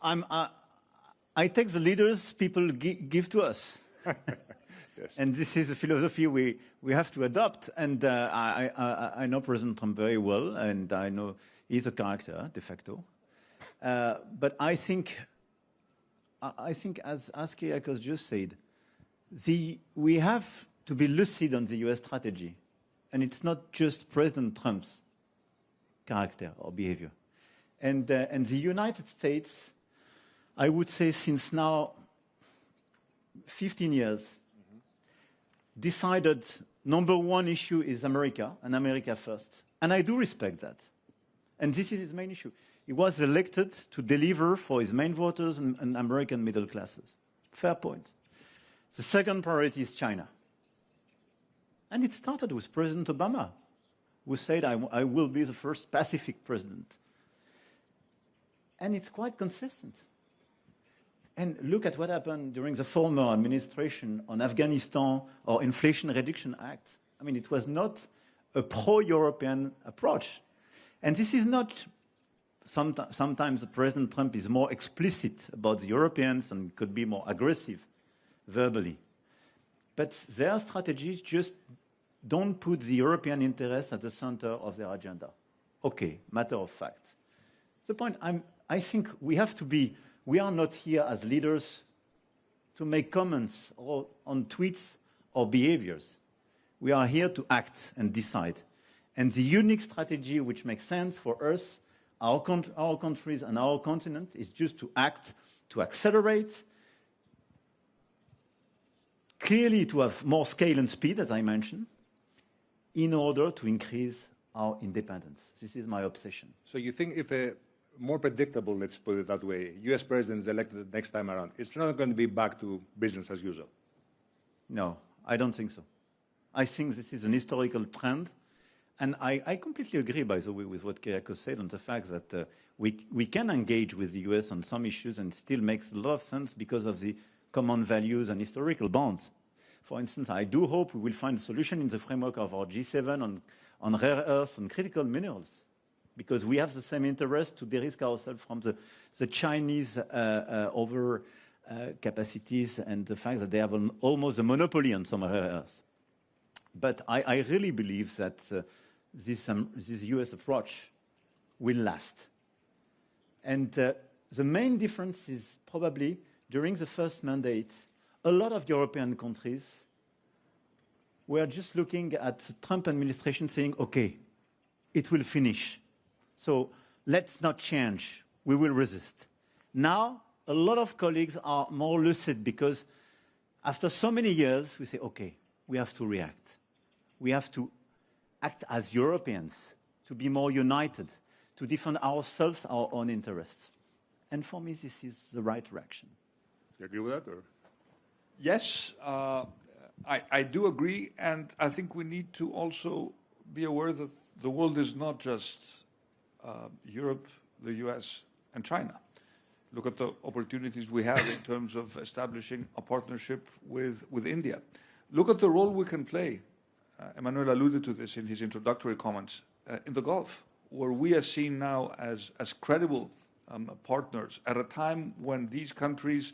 I take the leaders people give to us. Yes. And this is a philosophy we have to adopt. And I know President Trump very well, and I know he's a character, de facto. But I think, as Kyriakos just said, we have to be lucid on the US strategy. And it's not just President Trump's character or behavior. And the United States, I would say since now 15 years, decided number one issue is America, and America first. And I do respect that. And this is his main issue. He was elected to deliver for his main voters and American middle classes. Fair point. The second priority is China. And it started with President Obama, who said, I will be the first Pacific president. And it's quite consistent. And look at what happened during the former administration on Afghanistan or Inflation Reduction Act. I mean, it was not a pro-European approach. And this is not... Sometimes President Trump is more explicit about the Europeans and could be more aggressive verbally. But their strategies just don't put the European interest at the center of their agenda. Okay, matter of fact. The point, I think we have to be... We are not here as leaders to make comments on tweets or behaviors. We are here to act and decide. And the unique strategy which makes sense for us, our countries and our continent, is just to act, to accelerate, clearly to have more scale and speed, as I mentioned, in order to increase our independence. This is my obsession. So you think if a more predictable, let's put it that way, US president is elected the next time around, it's not going to be back to business as usual? No, I don't think so. I think this is an historical trend. And I completely agree, by the way, with what Kyriakos said on the fact that we can engage with the US on some issues and still makes a lot of sense because of the common values and historical bonds. For instance, I do hope we will find a solution in the framework of our G7 on rare earths and critical minerals, because we have the same interest to de-risk ourselves from the Chinese over capacities and the fact that they have almost a monopoly on some rare earths. But I really believe that this US approach will last. And the main difference is probably during the first mandate, a lot of European countries were just looking at the Trump administration saying, okay, it will finish. So let's not change. We will resist. Now, a lot of colleagues are more lucid because after so many years, we say, okay, we have to react. We have to act as Europeans, to be more united, to defend ourselves, our own interests. And for me, this is the right direction. You agree with that? Or? Yes, I do agree, and I think we need to also be aware that the world is not just Europe, the US, and China. Look at the opportunities we have in terms of establishing a partnership with India. Look at the role we can play. Emmanuel alluded to this in his introductory comments in the Gulf, where we are seen now as credible partners at a time when these countries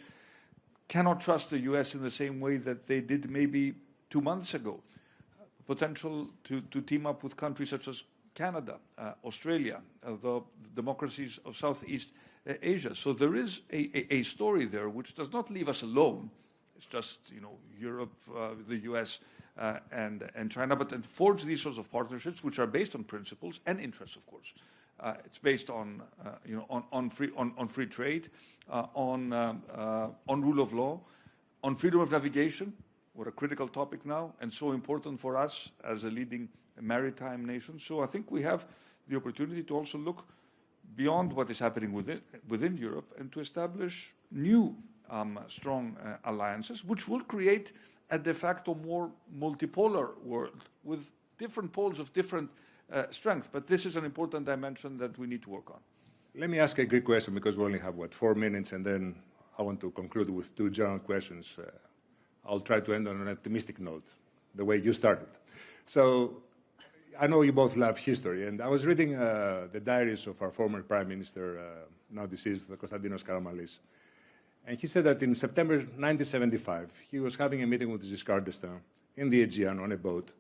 cannot trust the US in the same way that they did maybe 2 months ago. Potential to team up with countries such as Canada, Australia, the democracies of Southeast Asia. So there is a story there which does not leave us alone. It's just, you know, Europe, the US, and China, but then forge these sorts of partnerships which are based on principles and interests, of course. It's based on, on free trade, on rule of law, on freedom of navigation. What a critical topic now, and so important for us as a leading maritime nation. So I think we have the opportunity to also look beyond what is happening within Europe and to establish new strong alliances, which will create a de facto more multipolar world with different poles of different strength. But this is an important dimension that we need to work on. Let me ask a Greek question because we only have, 4 minutes, and then I want to conclude with 2 general questions. I'll try to end on an optimistic note, the way you started. So I know you both love history, and I was reading the diaries of our former Prime Minister, now deceased, Konstantinos Karamanlis. And he said that in September 1975, he was having a meeting with Giscard d'Estaing in the Aegean on a boat.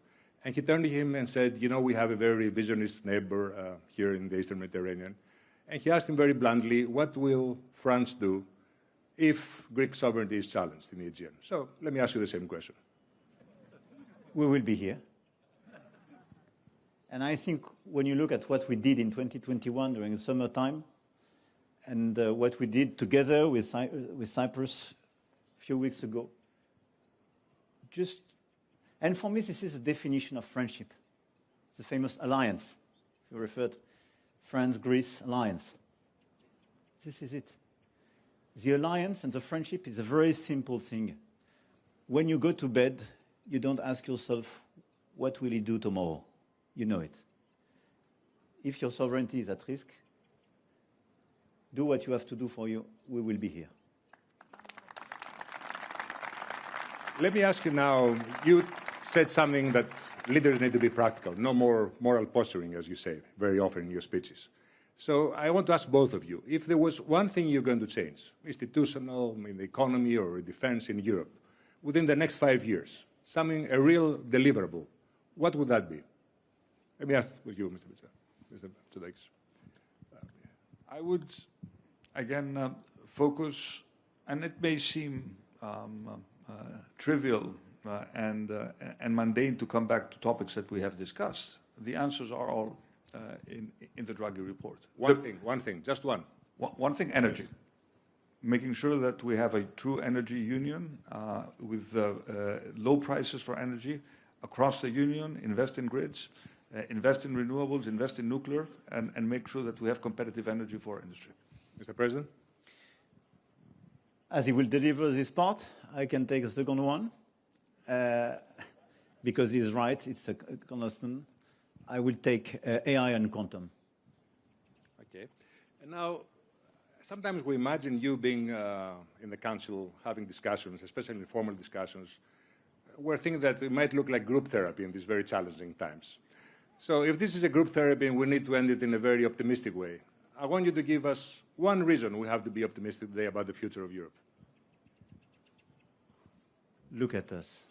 And he turned to him and said, you know, we have a very visionist neighbor here in the Eastern Mediterranean. And he asked him very bluntly, what will France do if Greek sovereignty is challenged in the Aegean? So let me ask you the same question. We will be here. And I think when you look at what we did in 2021 during the summertime, and what we did together with Cyprus a few weeks ago, and for me, this is a definition of friendship. The famous alliance. You referred France-Greece alliance. This is it. The alliance and the friendship is a very simple thing. When you go to bed, you don't ask yourself, what will he do tomorrow? You know it. If your sovereignty is at risk, do what you have to do for you. We will be here. Let me ask you now, you said something that leaders need to be practical, no more moral posturing, as you say very often in your speeches. So I want to ask both of you, if there was one thing you're going to change, institutional, in the economy or defense in Europe, within the next 5 years, something, a real deliverable, what would that be? Let me ask with you, Mr. Mitsotakis. I would, again, focus, and it may seem trivial and mundane to come back to topics that we have discussed. The answers are all in the Draghi report. One thing, just one. One thing, energy. Making sure that we have a true energy union with low prices for energy across the union, invest in grids, invest in renewables, invest in nuclear, and make sure that we have competitive energy for our industry. Mr. President? As he will deliver this part, I can take a second one. Because he's right, it's a constant. I will take AI and quantum. Okay. And now, sometimes we imagine you being in the council, having discussions, especially informal discussions, we're thinking that it might look like group therapy in these very challenging times. So if this is a group therapy and we need to end it in a very optimistic way, I want you to give us one reason we have to be optimistic today about the future of Europe. Look at us.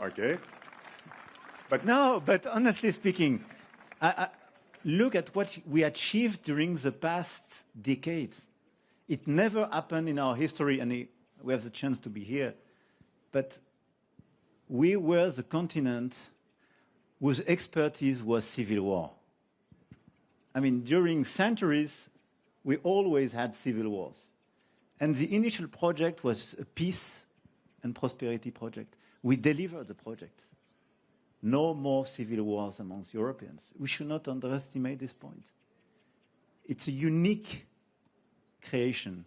Okay. But honestly speaking, look at what we achieved during the past decade. It never happened in our history, and we have the chance to be here. But we were the continent whose expertise was civil war. I mean, during centuries, we always had civil wars. And the initial project was a peace and prosperity project. We delivered the project. No more civil wars amongst Europeans. We should not underestimate this point. It's a unique creation.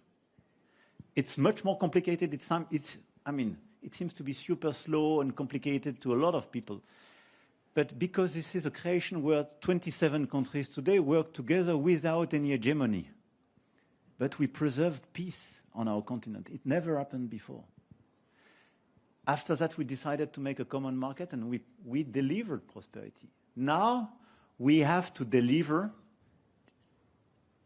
It's much more complicated. It seems to be super slow and complicated to a lot of people. But because this is a creation where 27 countries today work together without any hegemony. But we preserved peace on our continent. It never happened before. After that, we decided to make a common market, and we delivered prosperity. Now, we have to deliver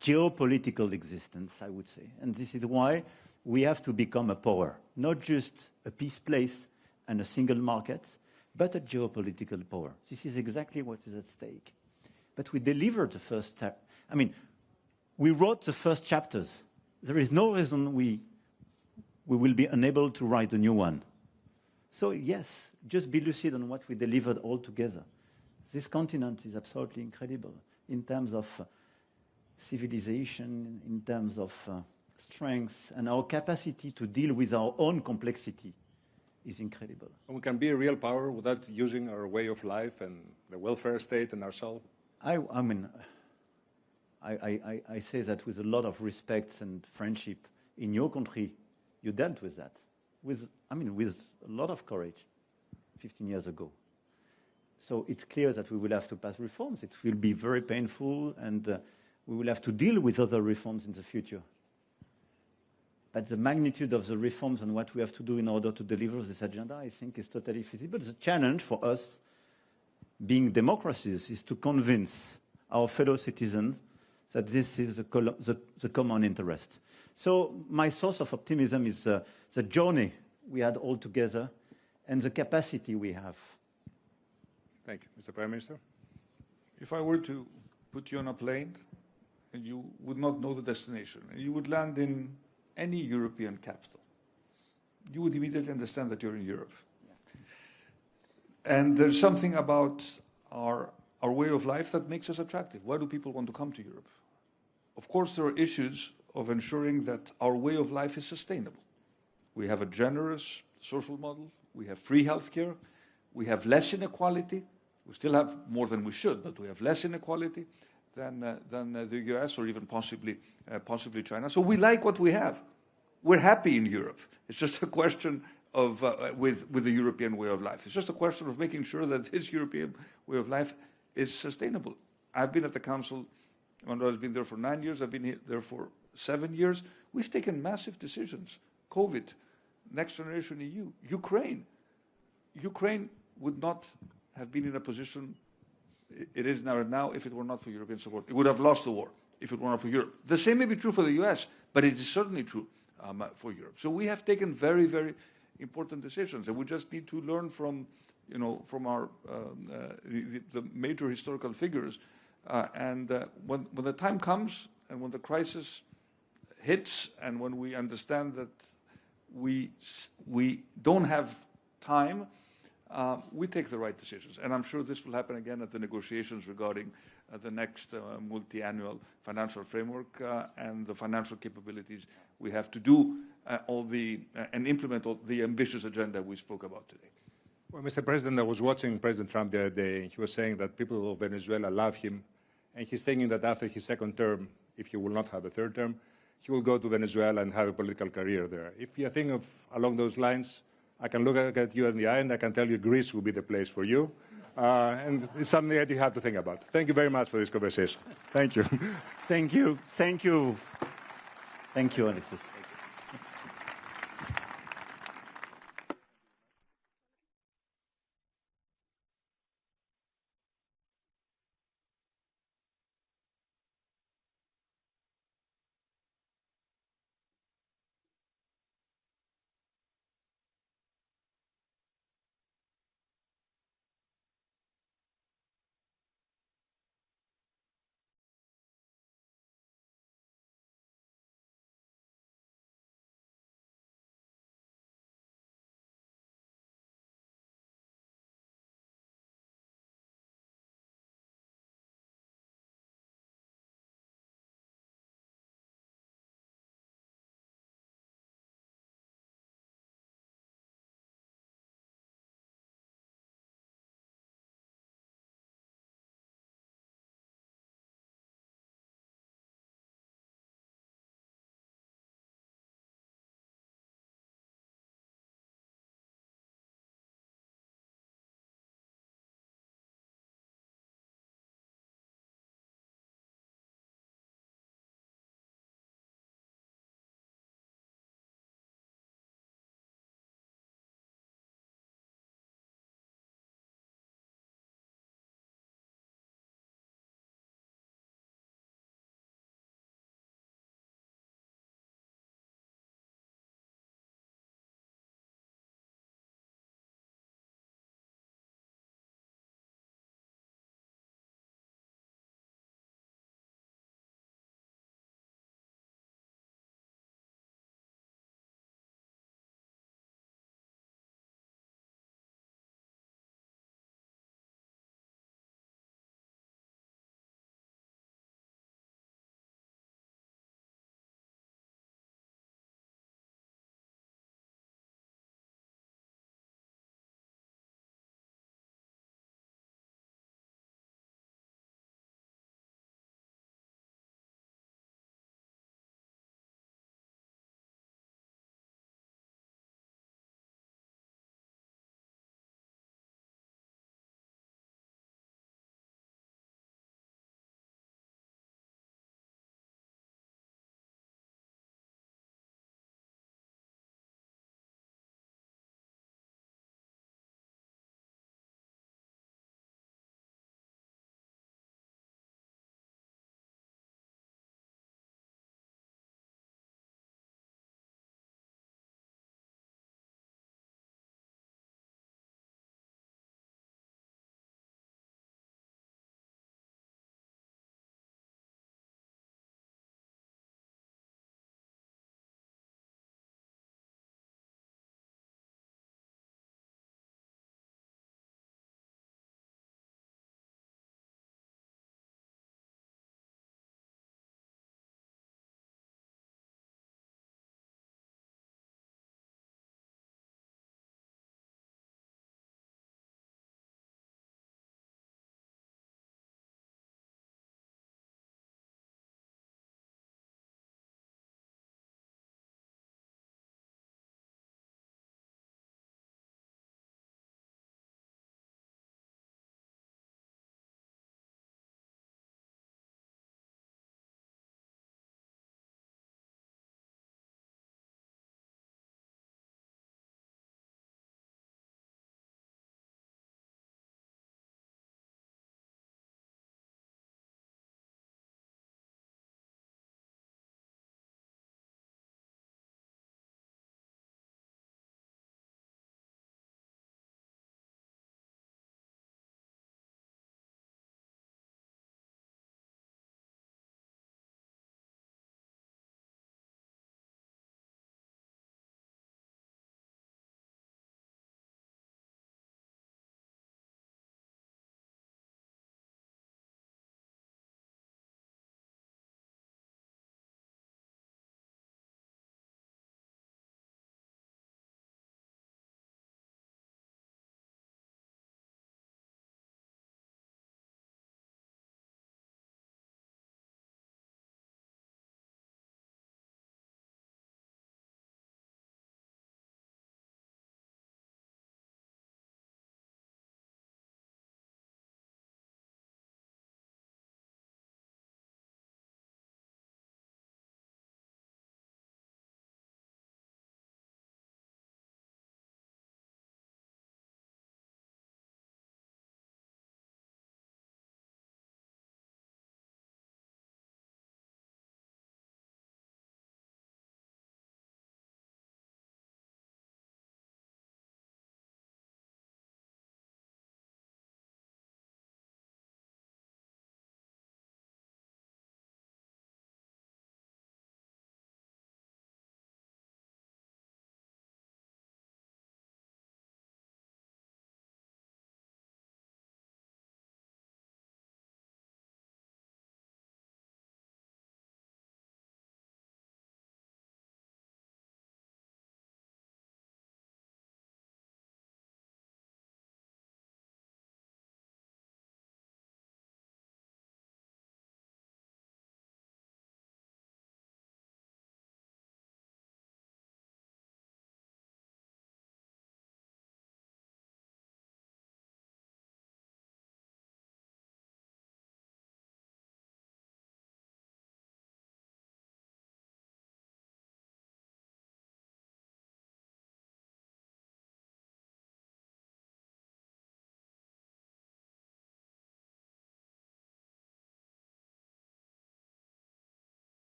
geopolitical existence, I would say. And this is why we have to become a power, not just a peace place and a single market, but a geopolitical power. This is exactly what is at stake. But we delivered the first step. I mean, we wrote the first chapters. There is no reason we will be unable to write a new one. So yes, just be lucid on what we delivered all together. This continent is absolutely incredible in terms of civilization, in terms of strength, and our capacity to deal with our own complexity is incredible. And we can be a real power without using our way of life and the welfare state and ourselves. I say that with a lot of respect and friendship. In your country, you dealt with that, with a lot of courage 15 years ago. So it's clear that we will have to pass reforms. It will be very painful, and we will have to deal with other reforms in the future. But the magnitude of the reforms and what we have to do in order to deliver this agenda, I think, is totally feasible. The challenge for us, being democracies, is to convince our fellow citizens that this is the common interest. So my source of optimism is the journey we had all together and the capacity we have. Thank you. Mr. Prime Minister? If I were to put you on a plane and you would not know the destination, and you would land in any European capital, you would immediately understand that you're in Europe. Yeah. And there's something about our way of life that makes us attractive. Why do people want to come to Europe? Of course, there are issues of ensuring that our way of life is sustainable. We have a generous social model. We have free healthcare. We have less inequality. We still have more than we should, but we have less inequality than the US or even possibly China. So we like what we have. We're happy in Europe. It's just a question of, with the European way of life. It's just a question of making sure that this European way of life is sustainable. I've been at the Council, Emmanuel has been there for 9 years, I've been there for 7 years. We've taken massive decisions. COVID, Next Generation EU, Ukraine. Ukraine would not have been in a position it is now if it were not for European support. It would have lost the war if it were not for Europe. The same may be true for the US, but it is certainly true for Europe. So we have taken very, very important decisions, and we just need to learn from, our the major historical figures. When the time comes, and when the crisis hits, and when we understand that we don't have time, we take the right decisions. And I'm sure this will happen again at the negotiations regarding the next multi-annual financial framework and the financial capabilities we have to do and implement all the ambitious agenda we spoke about today. Well, Mr. President, I was watching President Trump the other day, and he was saying that people of Venezuela love him, and he's thinking that after his second term, if he will not have a third term, he will go to Venezuela and have a political career there. If you're thinking of along those lines, I can look at you in the eye and I can tell you Greece will be the place for you. And it's something that you have to think about. Thank you very much for this conversation. Thank you. Thank you. Thank you. Thank you, Alexis.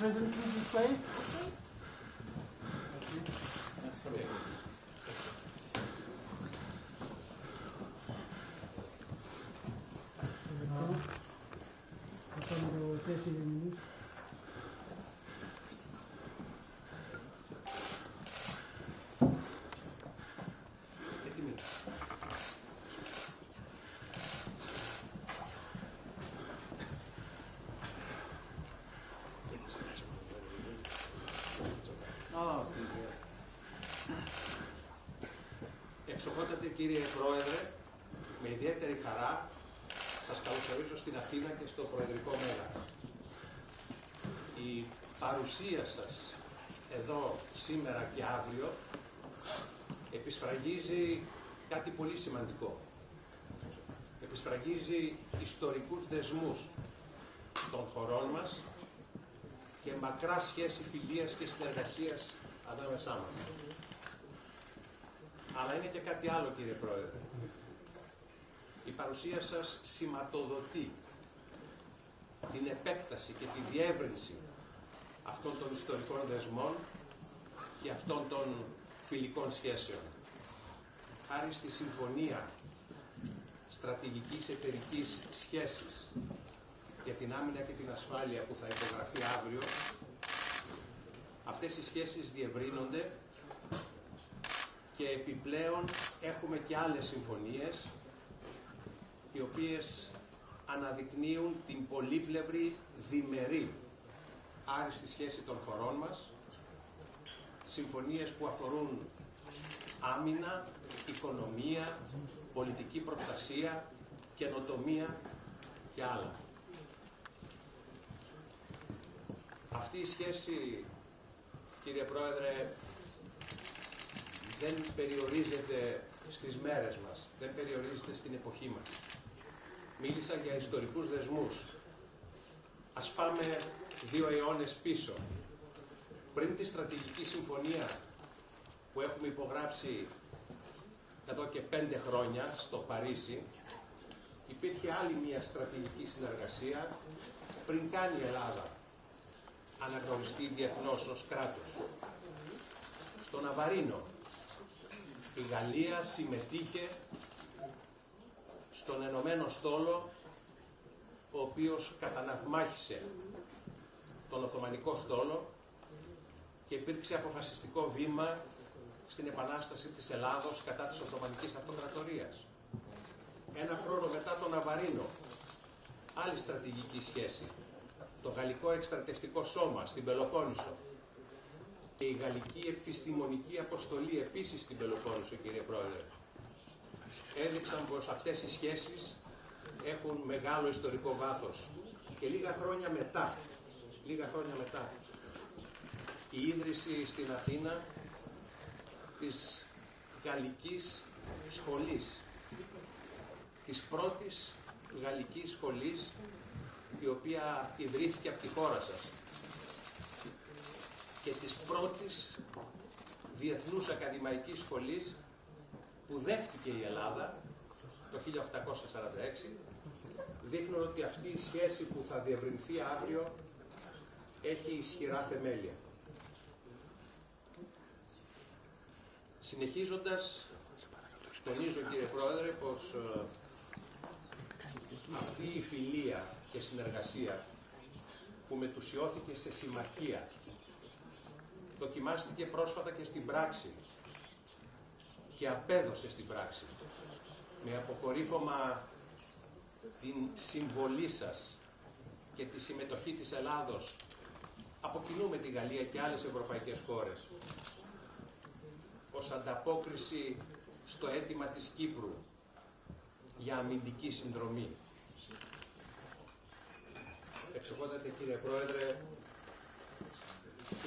President, please this way. Εξοχότατε κύριε Πρόεδρε, με ιδιαίτερη χαρά σας καλωσορίζω στην Αθήνα και στο Προεδρικό Μέγαρο. Η παρουσία σας εδώ σήμερα και αύριο επισφραγίζει κάτι πολύ σημαντικό. Επισφραγίζει ιστορικούς δεσμούς των χωρών μας και μακρά σχέση φιλίας και συνεργασίας ανάμεσά μας. Αλλά είναι και κάτι άλλο, κύριε Πρόεδρε. Η παρουσία σας σηματοδοτεί την επέκταση και τη διεύρυνση αυτών των ιστορικών δεσμών και αυτών των φιλικών σχέσεων. Χάρη στη Συμφωνία Στρατηγικής Εταιρικής Σχέσης για την άμυνα και την ασφάλεια που θα υπογραφεί αύριο, αυτές οι σχέσεις διευρύνονται και επιπλέον έχουμε και άλλες συμφωνίες οι οποίες αναδεικνύουν την πολύπλευρη διμερή άριστη σχέση των χωρών μας, συμφωνίες που αφορούν άμυνα, οικονομία, πολιτική προστασία, καινοτομία και άλλα. Αυτή η σχέση, κύριε Πρόεδρε, δεν περιορίζεται στις μέρες μας, δεν περιορίζεται στην εποχή μας. Μίλησα για ιστορικούς δεσμούς. Ας πάμε 2 αιώνες πίσω. Πριν τη στρατηγική συμφωνία που έχουμε υπογράψει εδώ και 5 χρόνια στο Παρίσι, υπήρχε άλλη μια στρατηγική συνεργασία πριν καν η Ελλάδα αναγνωριστεί διεθνώς ως κράτος. Στο Ναβαρίνο η Γαλλία συμμετείχε στον Ενωμένο Στόλο, ο οποίος καταναυμάχησε τον Οθωμανικό Στόλο και υπήρξε αποφασιστικό βήμα στην επανάσταση της Ελλάδος κατά της Οθωμανικής Αυτοκρατορίας. 1 χρόνο μετά τον Ναβαρίνο, άλλη στρατηγική σχέση, το Γαλλικό Εκστρατευτικό Σώμα στην Πελοπόννησο και η Γαλλική Επιστημονική Αποστολή επίσης στην Πελοπόννησο, κύριε Πρόεδρε, έδειξαν πως αυτές οι σχέσεις έχουν μεγάλο ιστορικό βάθος. Και λίγα χρόνια μετά, η ίδρυση στην Αθήνα της Γαλλικής Σχολής, της πρώτης Γαλλικής Σχολής, η οποία ιδρύθηκε από τη χώρα σας, και της πρώτης Διεθνούς Ακαδημαϊκής Σχολής που δέχτηκε η Ελλάδα το 1846, δείχνουν ότι αυτή η σχέση που θα διευρυνθεί αύριο έχει ισχυρά θεμέλια. Συνεχίζοντας, τονίζω, κύριε Πρόεδρε, πως αυτή η φιλία και συνεργασία που μετουσιώθηκε σε συμμαχία δοκιμάστηκε πρόσφατα και στην πράξη και απέδωσε στην πράξη με αποκορύφωμα την συμβολή σας και τη συμμετοχή της Ελλάδος από κοινού με τη Γαλλία και άλλες ευρωπαϊκές χώρες ως ανταπόκριση στο αίτημα της Κύπρου για αμυντική συνδρομή. Εξοχότατε, κύριε Πρόεδρε,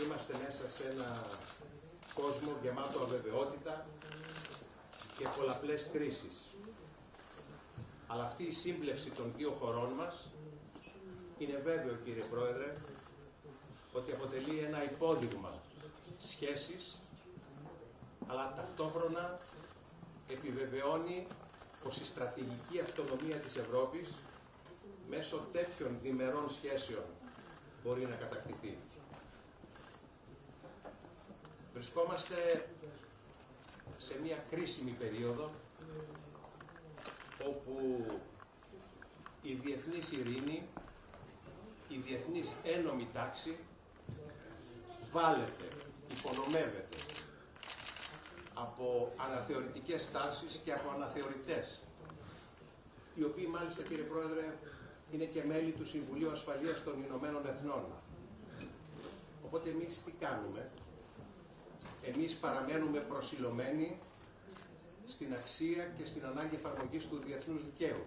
είμαστε μέσα σε ένα κόσμο γεμάτο αβεβαιότητα και πολλαπλές κρίσεις. Αλλά αυτή η σύμπλευση των 2 χωρών μας είναι βέβαιο, κύριε Πρόεδρε, ότι αποτελεί ένα υπόδειγμα σχέσης, αλλά ταυτόχρονα επιβεβαιώνει πως η στρατηγική αυτονομία της Ευρώπης μέσω τέτοιων διμερών σχέσεων μπορεί να κατακτηθεί. Βρισκόμαστε σε μια κρίσιμη περίοδο όπου η διεθνής ειρήνη, η διεθνής ένομη τάξη βάλεται, υπονομεύεται από αναθεωρητικές τάσεις και από αναθεωρητές, οι οποίοι μάλιστα, κύριε Πρόεδρε, είναι και μέλη του Συμβουλίου Ασφαλείας των Ηνωμένων Εθνών. Οπότε εμείς τι κάνουμε? Εμείς παραμένουμε προσιλωμένοι στην αξία και στην ανάγκη εφαρμογής του διεθνούς δικαίου.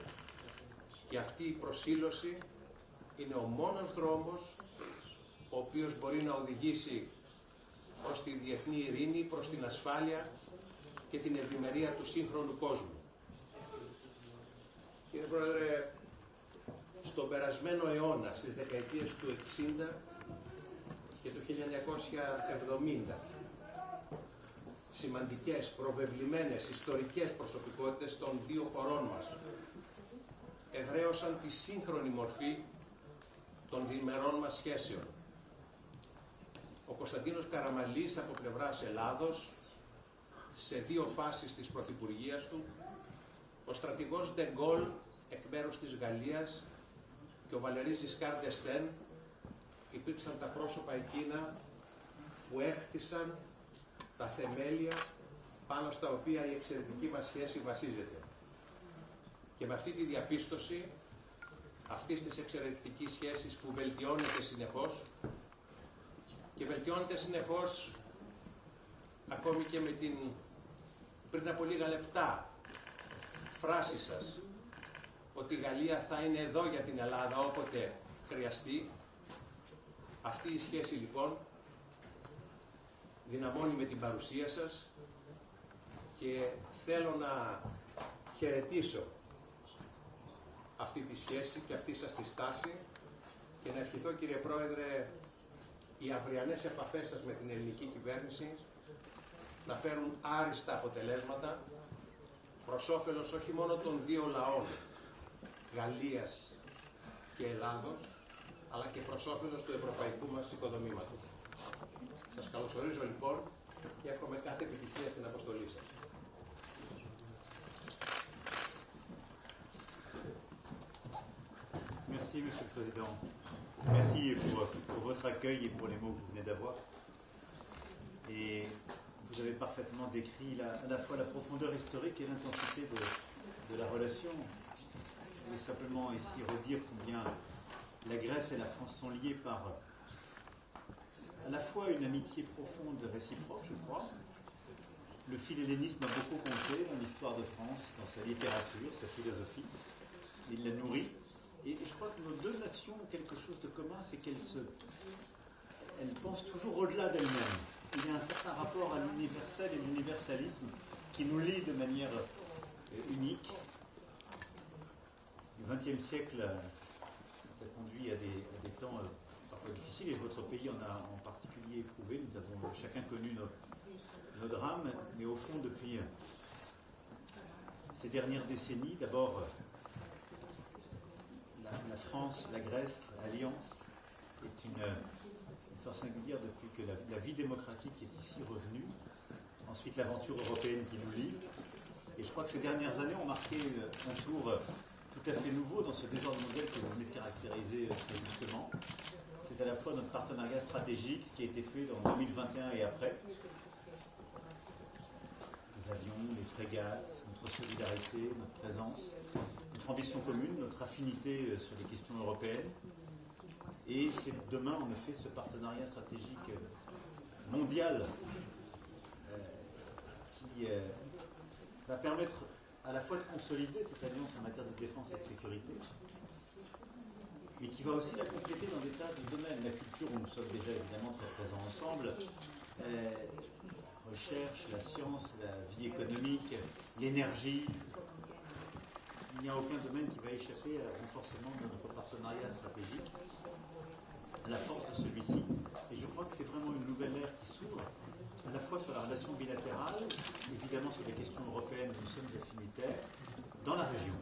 Και αυτή η προσήλωση είναι ο μόνος δρόμος ο οποίος μπορεί να οδηγήσει προς τη διεθνή ειρήνη, προς την ασφάλεια και την ευημερία του σύγχρονου κόσμου. Κύριε Πρόεδρε, στον περασμένο αιώνα, στις δεκαετίες του 60 και του 1970, σημαντικές, προβεβλημένες, ιστορικές προσωπικότητες των δύο χωρών μας εδραίωσαν τη σύγχρονη μορφή των διμερών μας σχέσεων. Ο Κωνσταντίνος Καραμανλής από πλευράς Ελλάδος, σε δύο φάσεις της πρωθυπουργίας του, ο στρατηγός Ντε Γκόλ εκ μέρους της Γαλλίας και ο Βαλερί Ζισκάρ ντ'Εστέν υπήρξαν τα πρόσωπα εκείνα που έχτισαν τα θεμέλια πάνω στα οποία η εξαιρετική μας σχέση βασίζεται. Και με αυτή τη διαπίστωση αυτής της εξαιρετικής σχέσης που βελτιώνεται συνεχώς και βελτιώνεται συνεχώς ακόμη και με την πριν από λίγα λεπτά φράση σας ότι η Γαλλία θα είναι εδώ για την Ελλάδα όποτε χρειαστεί, αυτή η σχέση λοιπόν δυναμώνει με την παρουσία σας και θέλω να χαιρετήσω αυτή τη σχέση και αυτή σας τη στάση και να ευχηθώ, κύριε Πρόεδρε, οι αυριανές επαφές σας με την ελληνική κυβέρνηση να φέρουν άριστα αποτελέσματα προς όφελος όχι μόνο των δύο λαών, Γαλλίας και Ελλάδος, αλλά και προς όφελος του ευρωπαϊκού μας οικοδομήματος. Σας καλωσορίζω λοιπόν και εύχομαι κάθε επιτυχία στην αποστολή σας. Merci, Monsieur le Président. Merci pour votre accueil et pour les mots que vous venez d'avoir. Et vous avez parfaitement décrit à la fois la profondeur historique et l'intensité de la relation. Je voulais simplement ici redire combien la Grèce et la France sont liées par à la fois une amitié profonde et réciproque, je crois. Le philhellénisme a beaucoup compté dans l'histoire de France, dans sa littérature, sa philosophie. Il la nourrit. Et je crois que nos deux nations ont quelque chose de commun, c'est qu'elles pensent toujours au-delà d'elles-mêmes. Il y a un certain rapport à l'universel et l'universalisme qui nous lie de manière unique. Le XXe siècle ça conduit à des temps parfois difficiles, et votre pays en a en particulier éprouvé. Nous avons chacun connu nos drames, mais au fond, depuis ces dernières décennies, d'abord la France, la Grèce, l'Alliance est une histoire singulière depuis que la vie démocratique est ici revenue. Ensuite, l'aventure européenne qui nous lie. Et je crois que ces dernières années ont marqué un tour tout à fait nouveau dans ce désordre mondial que vous venez de caractériser très justement. C'est à la fois notre partenariat stratégique, ce qui a été fait en 2021 et après. Les avions, les frégates, notre solidarité, notre présence, notre ambition commune, notre affinité sur les questions européennes. Et c'est demain, en effet, ce partenariat stratégique mondial qui va permettre à la fois de consolider cette alliance en matière de défense et de sécurité, mais qui va aussi la compléter dans des tas de domaines. La culture, où nous sommes déjà évidemment très présents ensemble, recherche, la science, la vie économique, l'énergie. Il n'y a aucun domaine qui va échapper au renforcement de notre partenariat stratégique, à la force de celui-ci. Et je crois que c'est vraiment une nouvelle ère qui s'ouvre, à la fois sur la relation bilatérale, évidemment sur les questions européennes, nous sommes affinitaires, dans la région,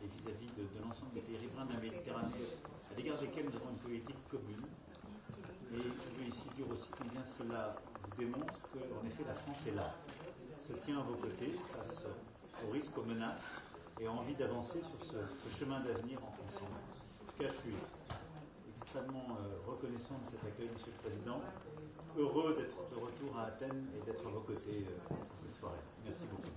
et vis-à-vis de l'ensemble des pays riverains de la Méditerranée, à l'égard desquels nous avons une politique commune. Et je veux ici dire aussi combien cela vous démontre que, en effet, la France est là, se tient à vos côtés face aux risques, aux menaces, et a envie d'avancer sur ce chemin d'avenir ensemble. En tout cas, je suis extrêmement reconnaissant de cet accueil, Monsieur le Président. Heureux d'être de retour à Athènes et d'être à vos côtés pour cette soirée. Merci beaucoup.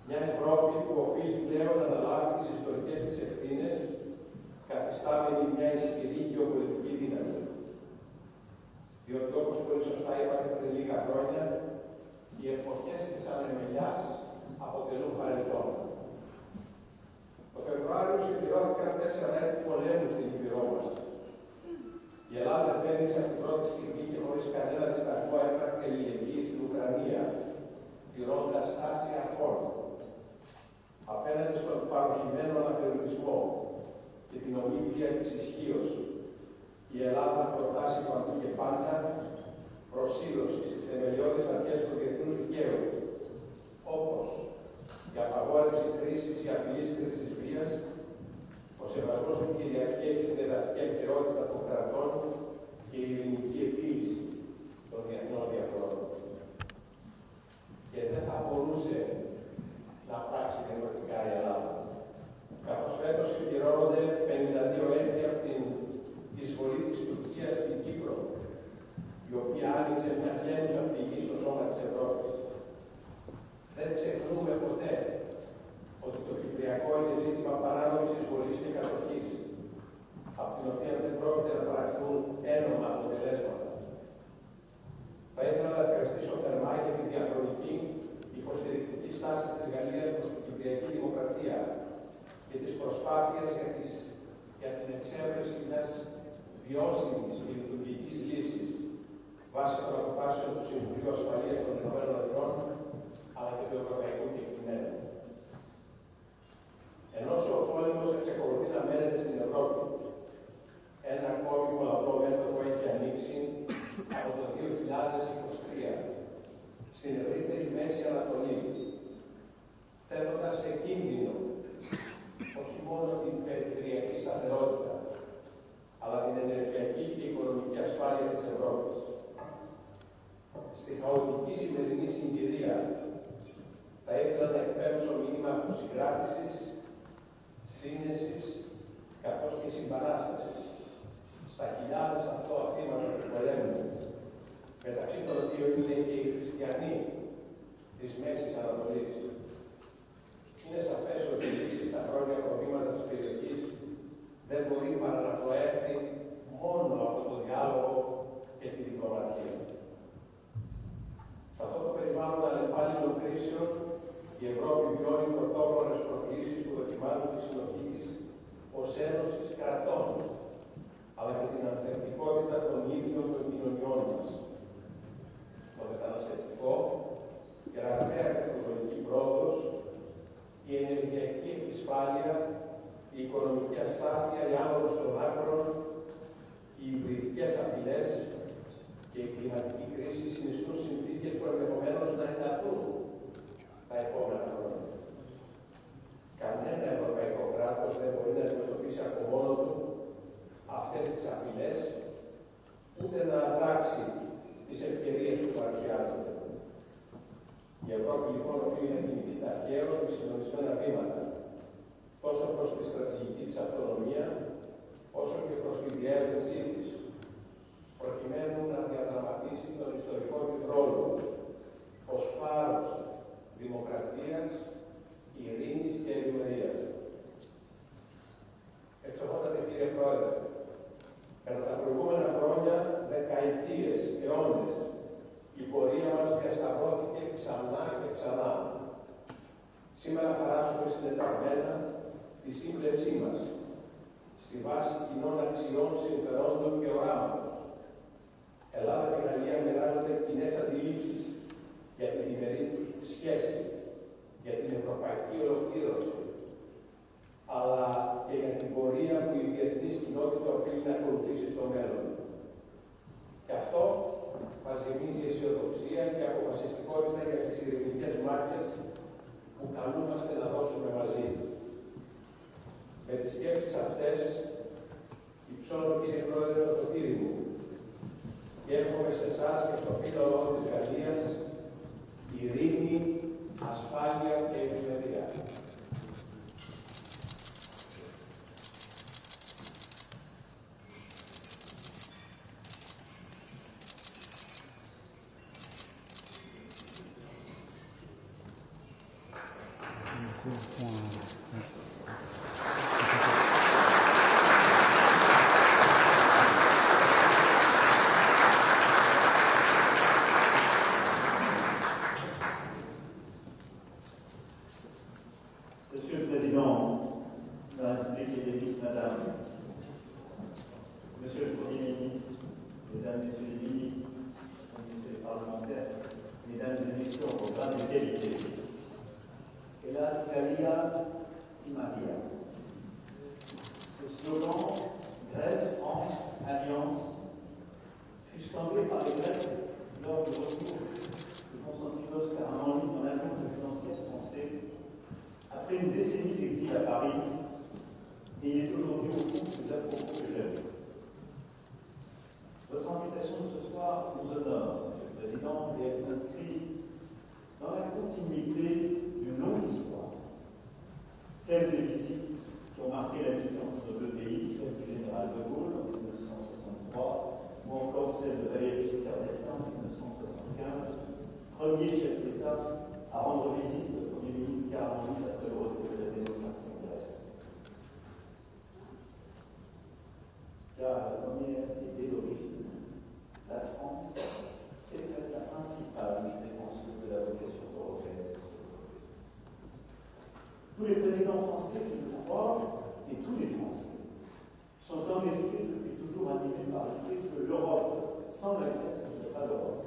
Μια Ευρώπη που οφείλει πλέον να αναλάβει τις ιστορικές της ευθύνες, καθιστάμενη μια ισχυρή γεωπολιτική δύναμη. Διότι, όπως πολύ σωστά είπατε πριν λίγα χρόνια, οι εποχές της ανεμελιάς αποτελούν παρελθόν. Το Φεβρουάριο συμπληρώθηκαν 4 έτη πολέμου στην Ήπειρό μας. Η Ελλάδα επέδειξε από την πρώτη στιγμή και χωρίς κανένα δισταγμό έπρακε αλληλεγγύη στην Ουκρανία, τηρώντας στάση αρχών. Απέναντι στον παροχημένο αναθεωρητισμό και την ομοίβια της ισχύως, η Ελλάδα προτάσει παντού και πάντα προσήλωση στις θεμελιώδεις αρχές του διεθνούς δικαίου, όπως η απαγόρευση κρίσης ή απειλής χρήσης βίας, ο σεβασμός στην κυριαρχία και την εδαφική ακεραιότητα των κρατών και η ειρηνική επίλυση των διεθνών διαφορών. Και δεν θα μπορούσε να πράξει διαφορετικά η Ελλάδα. Καθώς φέτος συμπληρώνονται 52 έτη από την εισβολή της Τουρκίας στην Κύπρο, η οποία άνοιξε μια γένουσα πηγή στο σώμα της Ευρώπης. Δεν ξεχνούμε ποτέ ότι το Κυπριακό είναι ζήτημα παράνομης εισβολής και κατοχής, από την οποία δεν πρόκειται να παραχθούν ένομα αποτελέσματα. Θα ήθελα να ευχαριστήσω θερμά για τη διαχρονική υποστηρικτική στάση της Γαλλίας προς την Κυπριακή Δημοκρατία και τις προσπάθειες για την εξέβρεση μιας βιώσιμης και λειτουργικής λύσης βάσει των αποφάσεων του Συμβουλίου Ασφαλείας των Ηνωμένων Εθνών αλλά και του Ευρωπαϊκού Κεκτημένου. Ενώ ο πόλεμος εξακολουθεί να μένεται στην Ευρώπη, ένα ακόμη πολλαπλό μέτωπο έχει ανοίξει από το 2023 στην ευρύτερη Μέση Ανατολή, θέτοντας σε κίνδυνο όχι μόνο την περιφερειακή σταθερότητα, αλλά την ενεργειακή και οικονομική ασφάλεια της Ευρώπης. Στη χαοτική σημερινή συγκυρία θα ήθελα να εκπέμψω μήνυμα αυτοσυγκράτησης, σύνεσης, καθώς και συμπαράστασης στα χιλιάδες αθώα θύματα του πολέμου, μεταξύ των οποίων είναι και οι χριστιανοί της Μέσης Ανατολής. Είναι σαφές ότι η λύση στα χρόνια προβλήματα της περιοχής δεν μπορεί παρά να προέρθει μόνο από το διάλογο και τη διπλωματία. Σε αυτό το περιβάλλον αλλεπάλληλων κρίσεων, η Ευρώπη βιώνει πρωτόγνωρες προκλήσεις που δοκιμάζουν τη συνοχή της ως ένωσης κρατών, αλλά και την ανθεκτικότητα των ίδιων των κοινωνιών μας. Το μεταναστευτικό, η ραγδαία τεχνολογική πρόοδος, η ενεργειακή επισφάλεια, η οικονομική αστάθεια, η άνοδος των άκρων, οι υβριδικές απειλές και η κλιματική κρίση συνιστούν συνθήκες που ενδεχομένως να ενταθούν τα επόμενα χρόνια. Κανένα ευρωπαϊκό κράτος δεν μπορεί να αντιμετωπίσει από μόνο του αυτές τις απειλές, ούτε να αδράξει τις ευκαιρίες που παρουσιάζονται. Η Ευρώπη λοιπόν οφείλει να κινηθεί ταχαίως με συντονισμένα βήματα, τόσο προς τη στρατηγική της αυτονομία, όσο και προς τη διεύρυνσή της, προκειμένου να διαδραματίσει τον ιστορικό της ρόλο ως φάρος δημοκρατίας, ειρήνης και ευημερίας. Εξοχότατε κύριε Πρόεδρε, κατά τα προηγούμενα χρόνια, δεκαετίες, αιώνες, η πορεία μας διασταυρώθηκε ξανά και ξανά. Σήμερα χαράσουμε συνεταγμένα τη σύμπλευσή μας στη βάση κοινών αξιών, συμφερόντων και οράματος. Ελλάδα και Γαλλία μοιράζονται κοινές αντιλήψεις για την διμερή τους σχέση, για την ευρωπαϊκή ολοκλήρωση, αλλά και για την πορεία που η διεθνής κοινότητα οφείλει να ακολουθήσει στο μέλλον. Και αυτό μας γεμίζει αισιοδοξία και αποφασιστικότητα για τις ειρηνικές μάχες που καλούμαστε να δώσουμε μαζί. Με τις σκέψεις αυτές, υψώνω κύριε Πρόεδρε το ποτήρι μου και εύχομαι σε εσάς και στο φίλο λαό της Γαλλίας ειρήνη, ασφάλεια και ευημερία. solution au programme de qualité. Hélas, Galia Simaria. Ce slogan, Grèce, France, Alliance, fut scandé par les Grecs lors du retour de Constantinos Karamanlis dans l'avion présidentiel français après une décennie d'exil à Paris, et il est aujourd'hui au fond des à-propos que j'avais. Votre invitation de ce soir nous honore, Monsieur le Président, et elle s'inscrit dans la continuité d'une longue histoire, celle des visites qui ont marqué l'amitié entre nos deux pays, celle du général de Gaulle en 1963, ou encore celle de Valéry Giscard d'Estaing en 1975, premier chef d'État à rendre visite au Premier ministre Karamanlis après le retour de la démocratie en Grèce. Car la première idée d'origine, la France s'est faite la principale défenseuse de la vocation européenne. Tous les présidents français, je le crois, et tous les Français, sont en effet depuis toujours animés par l'idée que l'Europe, sans la Grèce, ne serait pas l'Europe.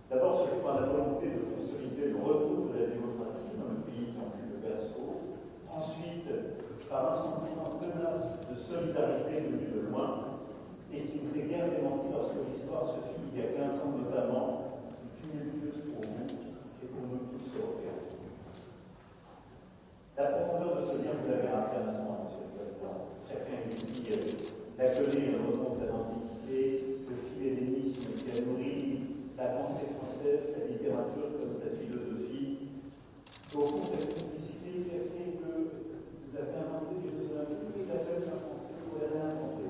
D'abord, ce fut par la volonté de consolider le retour de la démocratie dans le pays qui en fut le berceau. Ensuite, par un sentiment tenace de solidarité venu de loin et qui ne s'est guère démenti lorsque l'histoire se fit il y a 15 ans notamment, tumultueuse pour vous et pour nous tous européens. La profondeur de ce lien, vous l'avez rappelé un instant, Monsieur le Président. Chacun ici l'accueillir remonte à l'Antiquité, le philédénisme qui a nourri la pensée française, sa littérature comme sa philosophie. Au fond, cette complicité qui a fait que vous avez inventé les Jeux Olympiques, et il a fallu un Français pour les réinventer.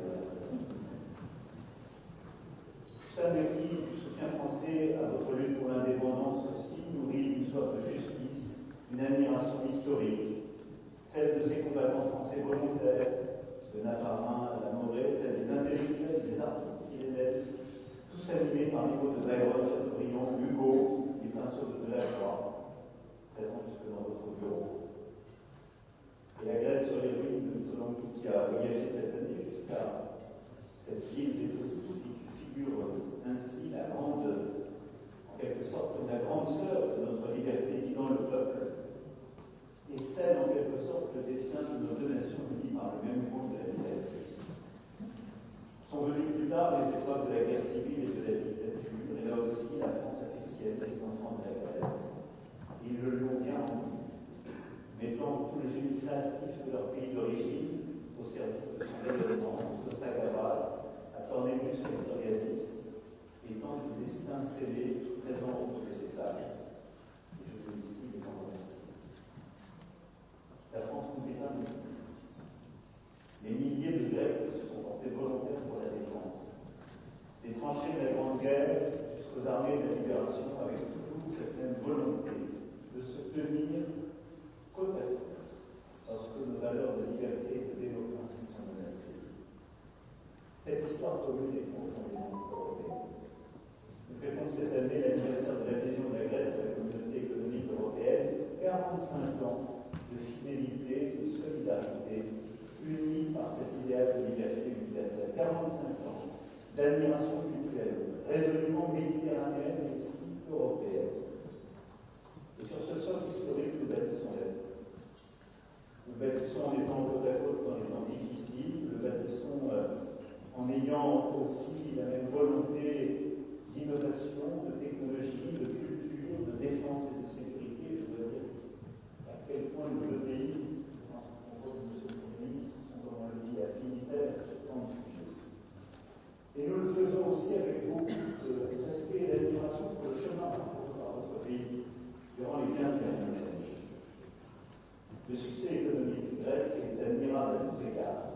Ça mérite du soutien français à votre lutte pour l'indépendance aussi, nourrit d'une soif de justice, une admiration historique, celle de ces combattants français volontaires, de Navarin à la Morée, celle des intellectuels, des artistes qui les mettent, tous animés par les mots de Byron, Chateaubriand, Hugo, les pinceaux de Delacroix, présents jusque dans votre bureau. Et la Grèce sur les ruines de Missolonghi qui a voyagé cette année jusqu'à cette ville des Fosses qui figure ainsi la grande, en quelque sorte, comme la grande sœur de notre liberté guidant le peuple, et celle, en quelque sorte, le destin de nos deux nations unies par le même groupe de la liberté. Sont venues plus tard les épreuves de la guerre civile et de la dictature, et là aussi la France a fait sienne les enfants de la Grèce. Ils le l'ont bien rendu, mettant tout le génie créatif de leur pays d'origine au service de son développement, Costa Gavras, à Cornelius Castoriadis, et tant de destins scellés présents autour de ces tables. Et je veux ici les en remercier. La France nous est un nous. Les milliers de Grecs qui se sont portés volontaires pour la défendre. Les tranchées de la Grande Guerre jusqu'aux armées de la Libération avec toujours cette même volonté de se tenir côte à côte lorsque nos valeurs de liberté et de démocratie sont menacées. Cette histoire commune est profondément européenne. Nous fêtons cette année l'anniversaire de l'adhésion de la Grèce à la communauté économique européenne, 45 ans de fidélité, de solidarité, unis par cet idéal de liberté universelle. 45 ans d'admiration mutuelle, résolument méditerranéenne et si européenne. Et sur ce sol historique, nous bâtissons la vie. Nous bâtissons en étant côte à côte dans les temps difficiles, nous bâtissons en ayant aussi la même volonté d'innovation, de technologie, de culture, de défense et de sécurité. Je dois dire à quel point nos deux pays, je pense qu'on voit que M. le Premier ministre, sont, comme on le dit, affinitaires sur tant de sujets. Et nous le faisons aussi avec beaucoup de respect et d'admiration pour le chemin parcouru par notre pays durant les 15 dernières années. Le succès économique grec est admirable à tous égards.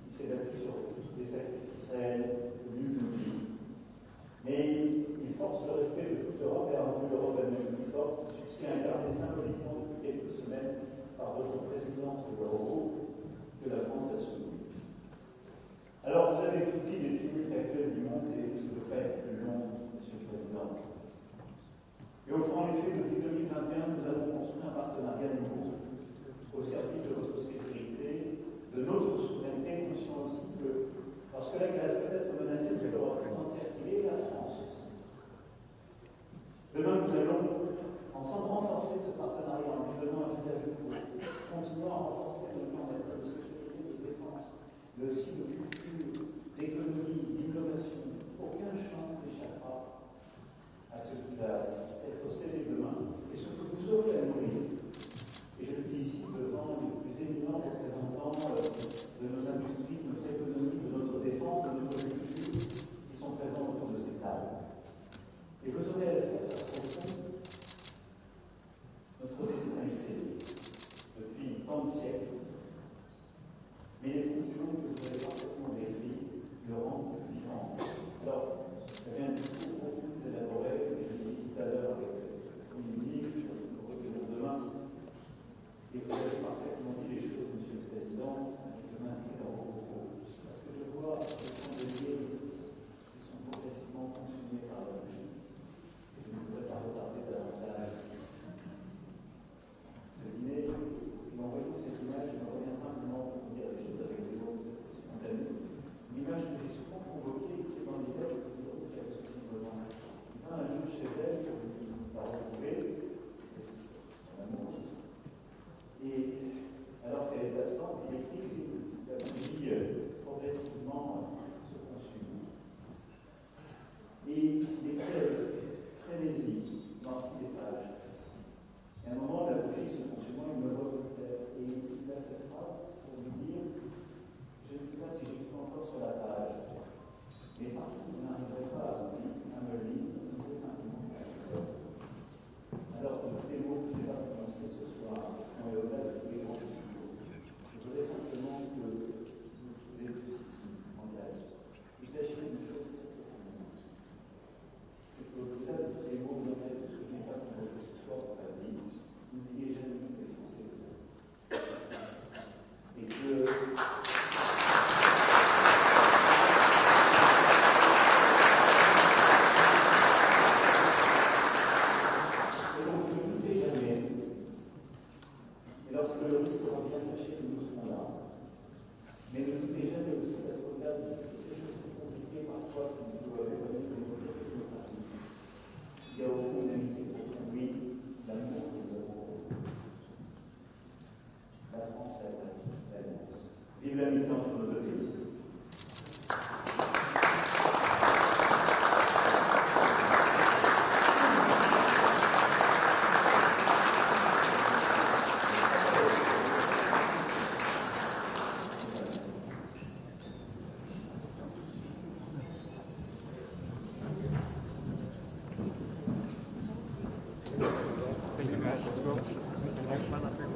Il s'est battu sur des sacrifices réels que nul n'oublie. Mais il force le respect de toute l'Europe et a rendu l'Europe elle-même plus forte. Succès incarné symboliquement depuis quelques semaines par votre présidence de l'Euro que la France a soutenu. Alors vous avez tout dit des tumultes actuels du monde et je ne veux pas être plus long, Monsieur le Président. Et au fond, en effet, depuis 2021, nous avons construit un partenariat nouveau au service de votre sécurité, de notre souveraineté, conscient aussi que lorsque la Grèce peut être menacée, c'est l'Europe tout entière qui est, la France aussi. Demain, the next one.